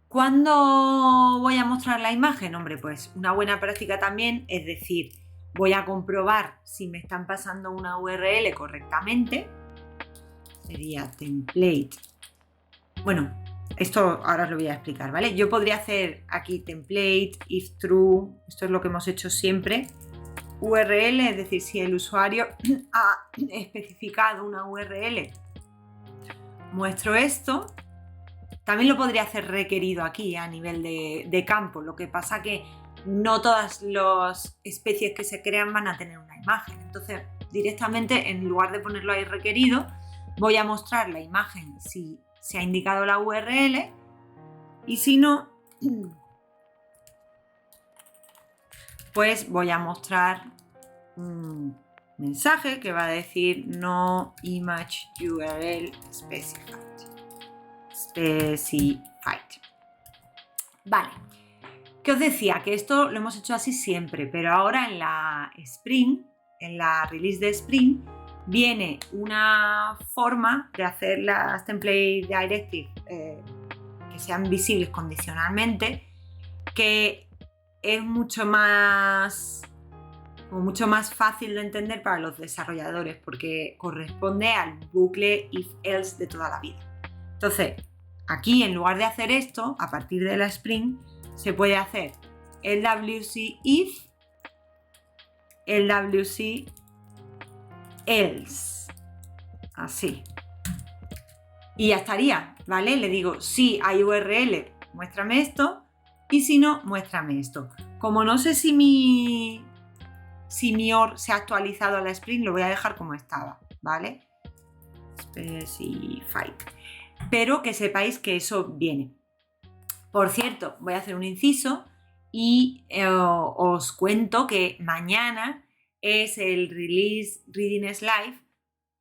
¿cuándo voy a mostrar la imagen? Hombre, pues una buena práctica también, es decir, voy a comprobar si me están pasando una URL correctamente. Sería template. Bueno, Esto ahora os lo voy a explicar, ¿vale? Yo podría hacer aquí template, if true, esto es lo que hemos hecho siempre. URL, es decir, si el usuario ha especificado una URL, muestro esto. También lo podría hacer requerido aquí a nivel de campo, lo que pasa que no todas las especies que se crean van a tener una imagen. Entonces, directamente, en lugar de ponerlo ahí requerido, voy a mostrar la imagen si se ha indicado la URL y si no, pues voy a mostrar un mensaje que va a decir no image URL specified. Vale, que os decía que esto lo hemos hecho así siempre, pero ahora en la Spring, en la release de Spring, viene una forma de hacer las template directives que sean visibles condicionalmente, que es mucho más fácil de entender para los desarrolladores, porque corresponde al bucle if-else de toda la vida. Entonces, aquí en lugar de hacer esto, a partir de la Spring, se puede hacer el LWC if, el LWC else, así. Y ya estaría, ¿vale? Le digo, si hay URL, muéstrame esto, y si no, muéstrame esto. Como no sé si mi OR se ha actualizado a la Spring, lo voy a dejar como estaba, ¿vale? Specified. Pero que sepáis que eso viene. Por cierto, voy a hacer un inciso y os cuento que mañana es el Release Readiness Live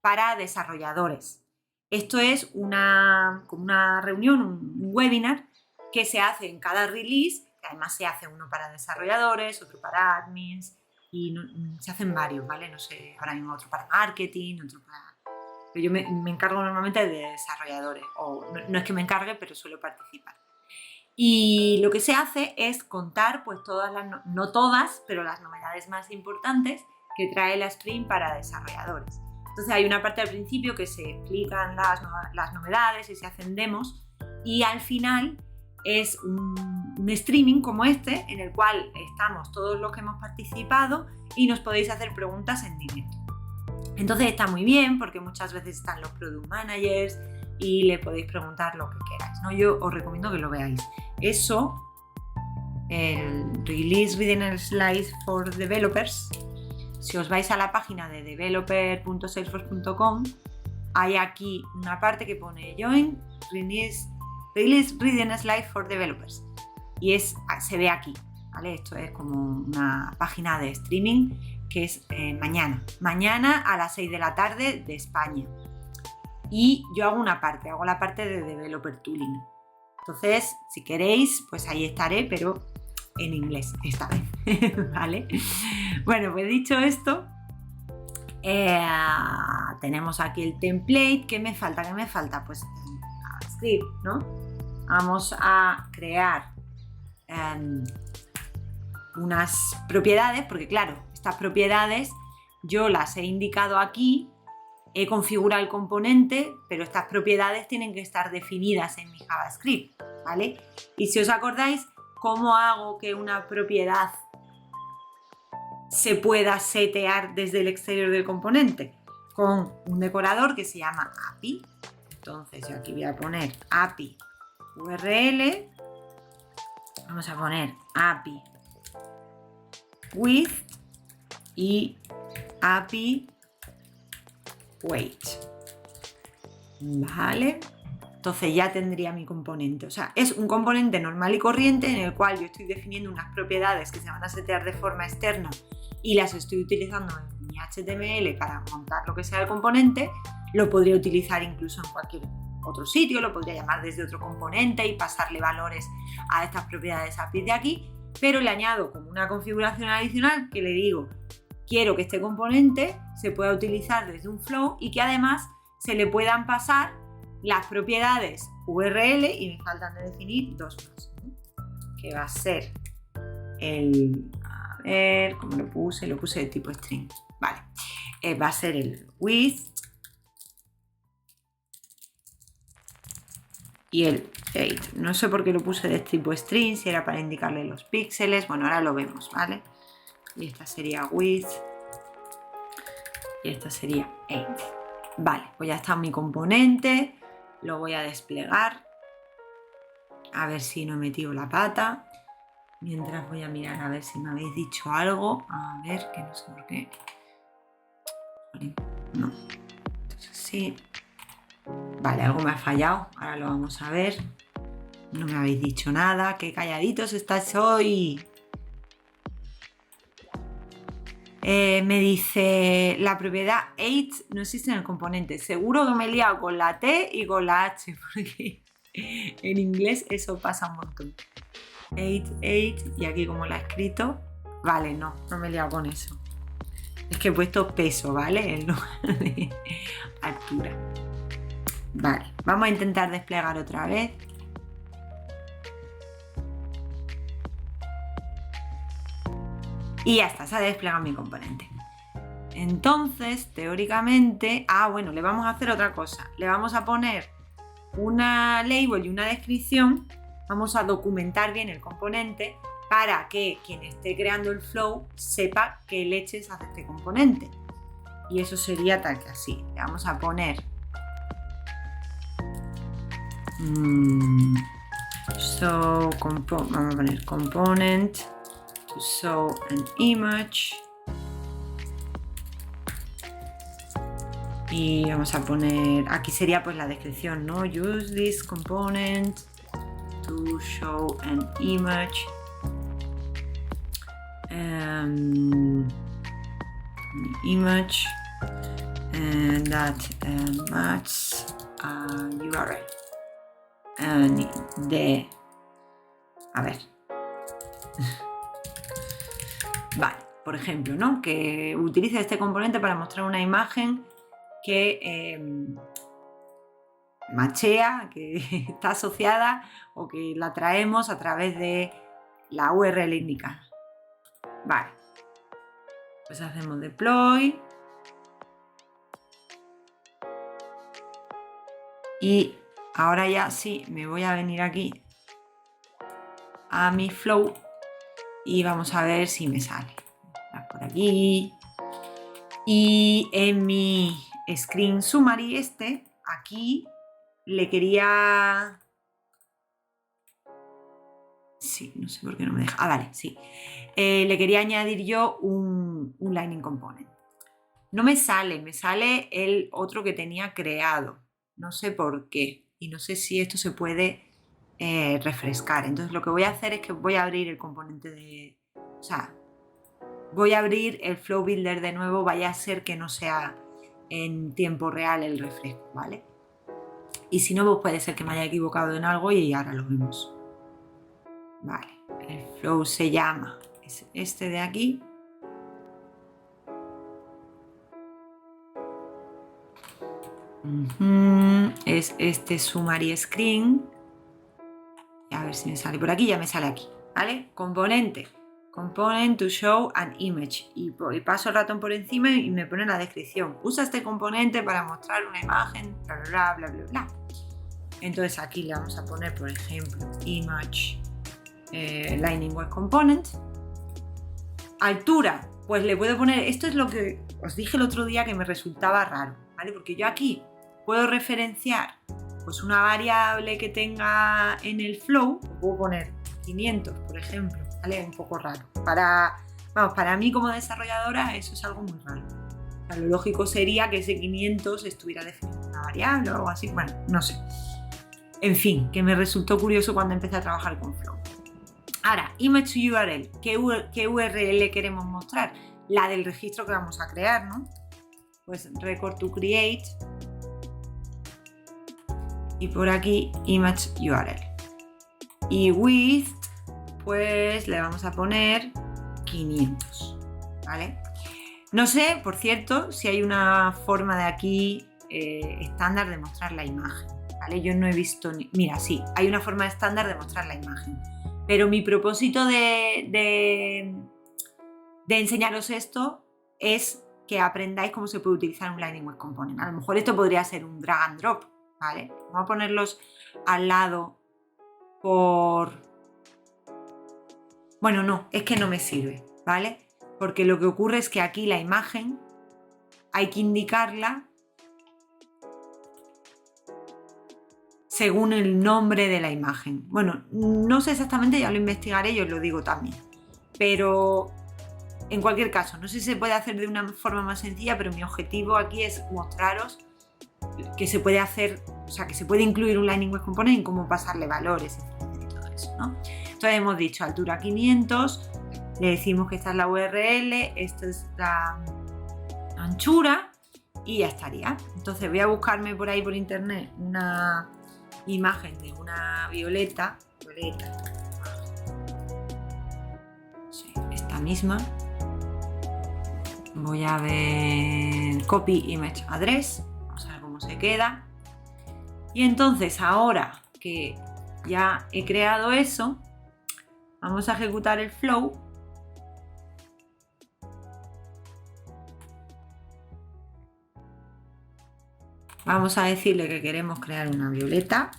para desarrolladores. Esto es como una reunión, un webinar que se hace en cada release, que además se hace uno para desarrolladores, otro para admins y se hacen varios, ¿vale? No sé, ahora mismo otro para marketing, otro para... Pero yo me encargo normalmente de desarrolladores, o no es que me encargue, pero suelo participar. Y lo que se hace es contar, pues no todas, pero las novedades más importantes que trae la Spring para desarrolladores. Entonces hay una parte al principio que se explican las novedades y se hacen demos, y al final es un streaming como este, en el cual estamos todos los que hemos participado y nos podéis hacer preguntas en directo. Entonces está muy bien porque muchas veces están los product managers y le podéis preguntar lo que queráis, ¿no? Yo os recomiendo que lo veáis. Eso, el Release Readiness Slides for Developers, si os vais a la página de developer.salesforce.com, hay aquí una parte que pone Join Release Readiness Live for Developers y se ve aquí, ¿vale? Esto es como una página de streaming que es mañana a las 6 de la tarde de España, y yo hago la parte de Developer Tooling. Entonces, si queréis, pues ahí estaré, pero en inglés esta vez, ¿vale? Bueno, pues dicho esto, tenemos aquí el template. ¿Qué me falta? Pues JavaScript, ¿no? Vamos a crear unas propiedades, porque claro, estas propiedades yo las he indicado aquí, he configurado el componente, pero estas propiedades tienen que estar definidas en mi JavaScript, ¿vale? Y si os acordáis, ¿cómo hago que una propiedad se pueda setear desde el exterior del componente? Con un decorador que se llama API. Entonces yo aquí voy a poner API URL, vamos a poner API with y API weight, ¿vale? Entonces ya tendría mi componente. O sea, es un componente normal y corriente en el cual yo estoy definiendo unas propiedades que se van a setear de forma externa y las estoy utilizando en mi HTML para montar lo que sea el componente. Lo podría utilizar incluso en cualquier otro sitio, lo podría llamar desde otro componente y pasarle valores a estas propiedades API de aquí, pero le añado como una configuración adicional que le digo, quiero que este componente se pueda utilizar desde un flow y que además se le puedan pasar las propiedades URL, y me faltan de definir dos más, ¿no? Que va a ser a ver, ¿cómo lo puse? Lo puse de tipo string, vale. Va a ser el with y el 8. No sé por qué lo puse de tipo string, si era para indicarle los píxeles. Bueno, ahora lo vemos, ¿vale? Y esta sería width. Y esta sería 8. Vale, pues ya está mi componente. Lo voy a desplegar. A ver si no he metido la pata. Mientras voy a mirar a ver si me habéis dicho algo. A ver, que no sé por qué. No. Entonces sí. Vale, algo me ha fallado. Ahora lo vamos a ver. No me habéis dicho nada. ¡Qué calladitos estáis hoy! Me dice, la propiedad 8 no existe en el componente. Seguro que me he liado con la T y con la H, porque en inglés eso pasa un montón. 8, y aquí como la he escrito, vale, no me he liado con eso. Es que he puesto peso, ¿vale? En lugar de altura. Vale, vamos a intentar desplegar otra vez. Y ya está, se ha desplegado mi componente. Entonces, teóricamente, bueno, le vamos a hacer otra cosa. Le vamos a poner una label y una descripción. Vamos a documentar bien el componente para que quien esté creando el flow sepa qué leches hace este componente. Y eso sería tal que así. Le vamos a poner vamos a poner component to show an image. Y vamos a poner, aquí sería pues la descripción, ¿no? Use this component to show an image. Image that matches URL. A ver. Vale, por ejemplo, ¿no? Que utilice este componente para mostrar una imagen que machea, que está asociada o que la traemos a través de la URL indicada. Vale, pues hacemos deploy y ahora ya sí me voy a venir aquí a mi flow y vamos a ver si me sale. Por aquí y en mi screen summary aquí le quería... Sí, no sé por qué no me deja. Vale, sí. Le quería añadir yo un Lightning Component. No me sale el otro que tenía creado. No sé por qué. Y no sé si esto se puede refrescar. Entonces lo que voy a hacer es que voy a abrir el componente de... O sea, voy a abrir el Flow Builder de nuevo. Vaya a ser que no sea en tiempo real el refresco, ¿vale? Y si no, pues puede ser que me haya equivocado en algo y ahora lo vemos. Vale, el flow se llama, es este de aquí. Es este summary screen. A ver si me sale por aquí, ya me sale aquí, ¿vale? Componente, component to show an image. Y paso el ratón por encima y me pone la descripción. Usa este componente para mostrar una imagen, bla, bla, bla, bla, bla. Entonces aquí le vamos a poner, por ejemplo, image Lightning Web Component. Altura, pues le puedo poner, esto es lo que os dije el otro día que me resultaba raro, ¿vale? Porque yo aquí puedo referenciar pues una variable que tenga en el flow, puedo poner 500, por ejemplo, ¿vale? Un poco raro. Para mí como desarrolladora eso es algo muy raro. O sea, lo lógico sería que ese 500 estuviera definido una variable o algo así, bueno, no sé. En fin, que me resultó curioso cuando empecé a trabajar con Flow. Ahora, image URL. ¿Qué URL queremos mostrar? La del registro que vamos a crear, ¿no? Pues record to create. Y por aquí, image URL. Y width, pues le vamos a poner 500, ¿vale? No sé, por cierto, si hay una forma de aquí estándar de mostrar la imagen, ¿vale? Yo no he visto ni... Mira, sí, hay una forma estándar de mostrar la imagen. Pero mi propósito de enseñaros esto es que aprendáis cómo se puede utilizar un Lightning Web Component. A lo mejor esto podría ser un drag and drop, ¿vale? Vamos a ponerlos al lado por... Bueno, no, es que no me sirve, ¿vale? Porque lo que ocurre es que aquí la imagen hay que indicarla según el nombre de la imagen. Bueno, no sé exactamente, ya lo investigaré y os lo digo también. Pero en cualquier caso, no sé si se puede hacer de una forma más sencilla, pero mi objetivo aquí es mostraros que se puede hacer, o sea, que se puede incluir un Lightning Web Component y cómo pasarle valores y todo eso, ¿no? Entonces hemos dicho altura 500, le decimos que esta es la URL, esta es la anchura y ya estaría. Entonces voy a buscarme por ahí por internet una imagen de una violeta, sí, esta misma. Voy a ver copy image address, vamos a ver cómo se queda. Y entonces ahora que ya he creado eso, vamos a ejecutar el flow. Vamos a decirle que queremos crear una violeta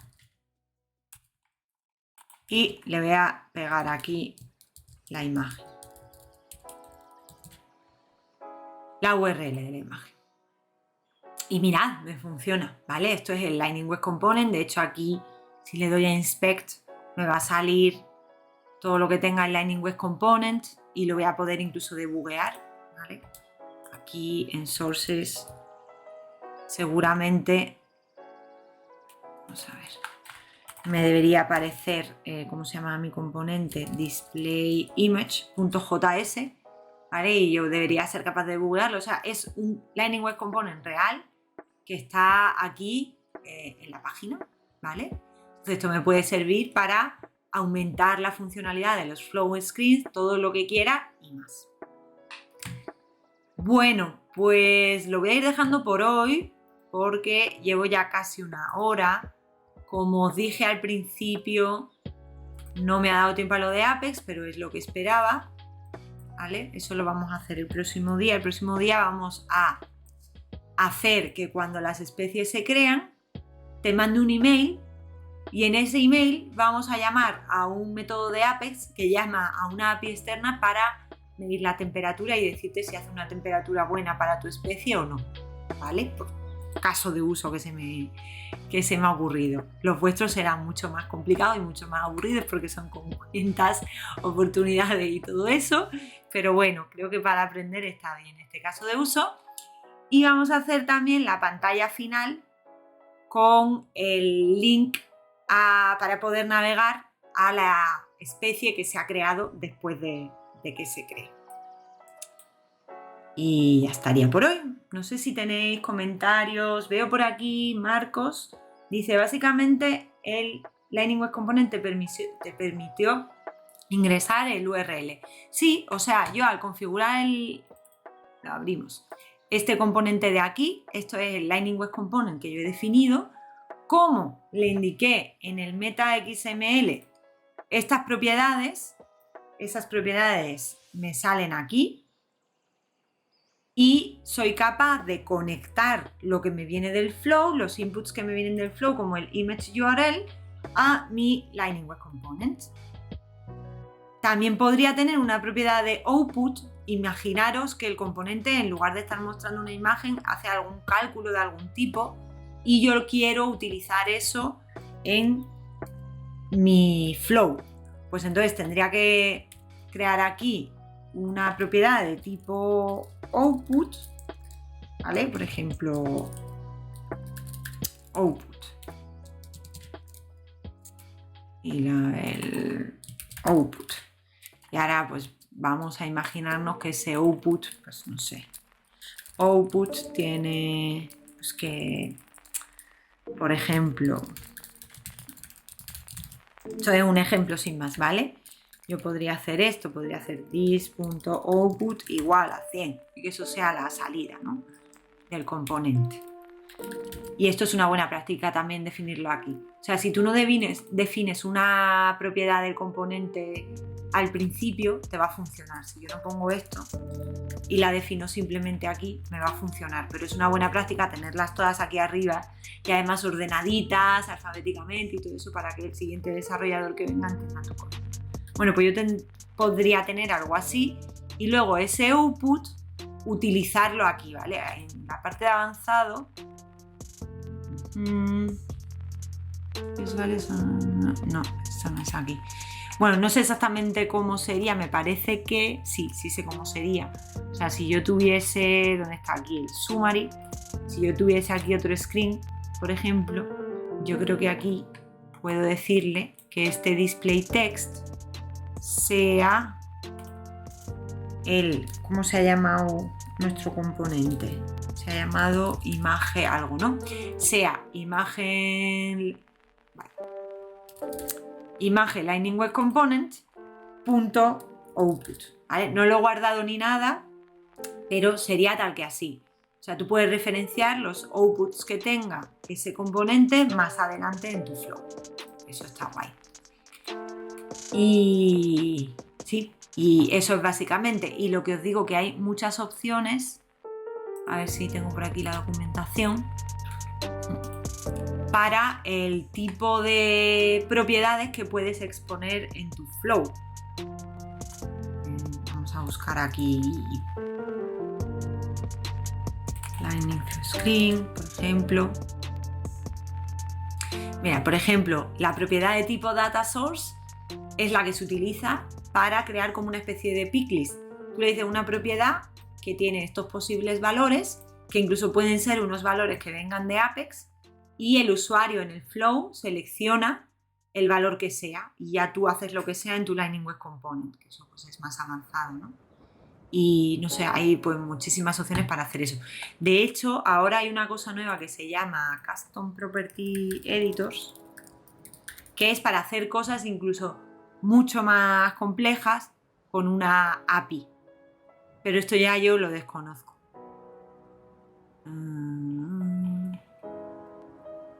y le voy a pegar aquí la imagen, la URL de la imagen. Y mirad, me funciona, ¿vale? Esto es el Lightning Web Component. De hecho, aquí, si le doy a Inspect, me va a salir todo lo que tenga el Lightning Web Component y lo voy a poder incluso debuguear, ¿vale? Aquí en Sources, seguramente, vamos a ver, me debería aparecer, ¿cómo se llama mi componente? DisplayImage.js, ¿vale? Y yo debería ser capaz de debuguearlo. O sea, es un Lightning Web Component real que está aquí en la página, ¿vale? Entonces esto me puede servir para aumentar la funcionalidad de los flow screens, todo lo que quiera y más. Bueno, pues lo voy a ir dejando por hoy porque llevo ya casi una hora. Como os dije al principio, no me ha dado tiempo a lo de Apex, pero es lo que esperaba, ¿vale? Eso lo vamos a hacer el próximo día. El próximo día vamos a hacer que cuando las especies se crean, te mande un email y en ese email vamos a llamar a un método de Apex que llama a una API externa para medir la temperatura y decirte si hace una temperatura buena para tu especie o no, ¿vale? Por caso de uso que se me ha ocurrido. Los vuestros serán mucho más complicados y mucho más aburridos porque son con cuentas, oportunidades y todo eso, pero bueno, creo que para aprender está bien este caso de uso. Y vamos a hacer también la pantalla final con el link para poder navegar a la especie que se ha creado después de que se cree. Y ya estaría por hoy. No sé si tenéis comentarios. Veo por aquí Marcos. Dice, básicamente el Lightning Web Component te permitió ingresar el URL. Sí, o sea, yo al configurar lo abrimos. Este componente de aquí, esto es el Lightning Web Component que yo he definido. Como le indiqué en el meta XML estas propiedades, esas propiedades me salen aquí y soy capaz de conectar lo que me viene del flow, los inputs que me vienen del flow como el image URL a mi Lightning Web Component. También podría tener una propiedad de output. Imaginaros que el componente, en lugar de estar mostrando una imagen, hace algún cálculo de algún tipo y yo quiero utilizar eso en mi flow. Pues entonces tendría que crear aquí una propiedad de tipo output, ¿vale? Por ejemplo, output. Y el output. Y ahora pues vamos a imaginarnos que ese output, pues no sé, output tiene, pues que, por ejemplo, esto es un ejemplo sin más, ¿vale? Yo podría hacer esto, podría hacer this.output igual a 100 y que eso sea la salida, ¿no?, del componente. Y esto es una buena práctica también definirlo aquí. O sea, si tú no defines una propiedad del componente al principio te va a funcionar. Si yo no pongo esto y la defino simplemente aquí, me va a funcionar. Pero es una buena práctica tenerlas todas aquí arriba y además ordenaditas alfabéticamente y todo eso para que el siguiente desarrollador que venga entienda tu código. Bueno, pues yo podría tener algo así y luego ese output utilizarlo aquí, ¿vale? En la parte de avanzado. Visuales, no, esto no es aquí. Bueno, no sé exactamente cómo sería, me parece que sí sé cómo sería. O sea, si yo tuviese, ¿dónde está aquí el summary? Si yo tuviese aquí otro screen, por ejemplo, yo creo que aquí puedo decirle que este display text sea ¿cómo se ha llamado nuestro componente? Se ha llamado imagen algo, ¿no? Sea imagen Lightning Web Component .output, ¿vale? No lo he guardado ni nada, pero sería tal que así. O sea, tú puedes referenciar los outputs que tenga ese componente más adelante en tu flow. Eso está guay. Y sí, y eso es básicamente. Y lo que os digo, que hay muchas opciones. A ver si tengo por aquí la documentación. Para el tipo de propiedades que puedes exponer en tu flow. Vamos a buscar aquí Lightning Screen, por ejemplo. Mira, por ejemplo, la propiedad de tipo Data Source es la que se utiliza para crear como una especie de picklist. Tú le dices una propiedad que tiene estos posibles valores, que incluso pueden ser unos valores que vengan de Apex, y el usuario en el flow selecciona el valor que sea y ya tú haces lo que sea en tu Lightning Web Component, que eso pues es más avanzado, ¿no? Y no sé, hay pues muchísimas opciones para hacer eso. De hecho, ahora hay una cosa nueva que se llama Custom Property Editors, que es para hacer cosas incluso mucho más complejas con una API. Pero esto ya yo lo desconozco.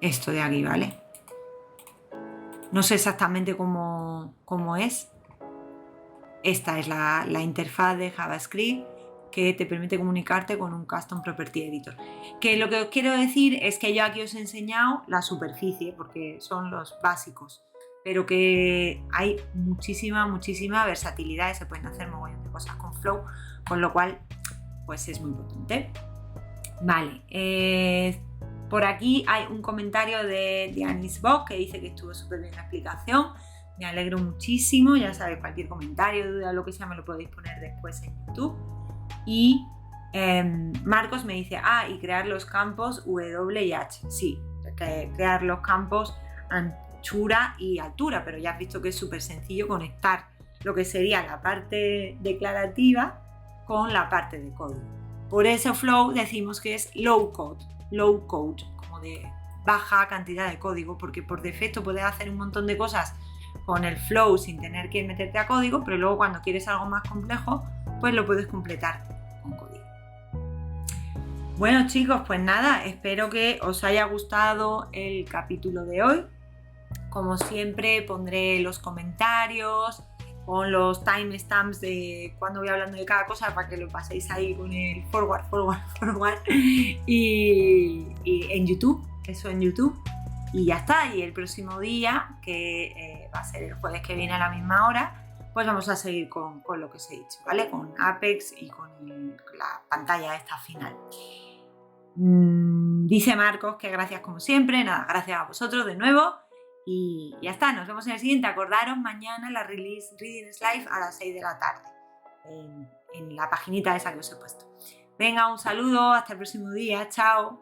Esto de aquí, ¿vale? No sé exactamente cómo es. Esta es la interfaz de JavaScript que te permite comunicarte con un Custom Property Editor. Que lo que os quiero decir es que yo aquí os he enseñado la superficie, porque son los básicos, pero que hay muchísima versatilidad y se pueden hacer mogollón de cosas con Flow, con lo cual pues es muy potente. Vale, por aquí hay un comentario de Dianis Bock que dice que estuvo súper bien la explicación. Me alegro muchísimo, ya sabéis, cualquier comentario, duda, lo que sea, me lo podéis poner después en YouTube. Y Marcos me dice, y crear los campos W y H. Sí, crear los campos anchura y altura, pero ya has visto que es súper sencillo conectar lo que sería la parte declarativa con la parte de código. Por eso Flow decimos que es low code, como de baja cantidad de código, porque por defecto puedes hacer un montón de cosas con el Flow sin tener que meterte a código, pero luego cuando quieres algo más complejo, pues lo puedes completar con código. Bueno chicos, pues nada, espero que os haya gustado el capítulo de hoy. Como siempre pondré los comentarios con los timestamps de cuando voy hablando de cada cosa para que lo paséis ahí con el forward y en YouTube, eso en YouTube. Y ya está, y el próximo día, que va a ser el jueves que viene a la misma hora, pues vamos a seguir con lo que os he dicho, ¿vale? Con Apex y con la pantalla esta final. Dice Marcos que gracias como siempre, nada, gracias a vosotros de nuevo y ya está, nos vemos en el siguiente. Acordaros mañana la release Reading Live a las 6 de la tarde en la paginita esa que os he puesto. Venga, un saludo, hasta el próximo día, chao.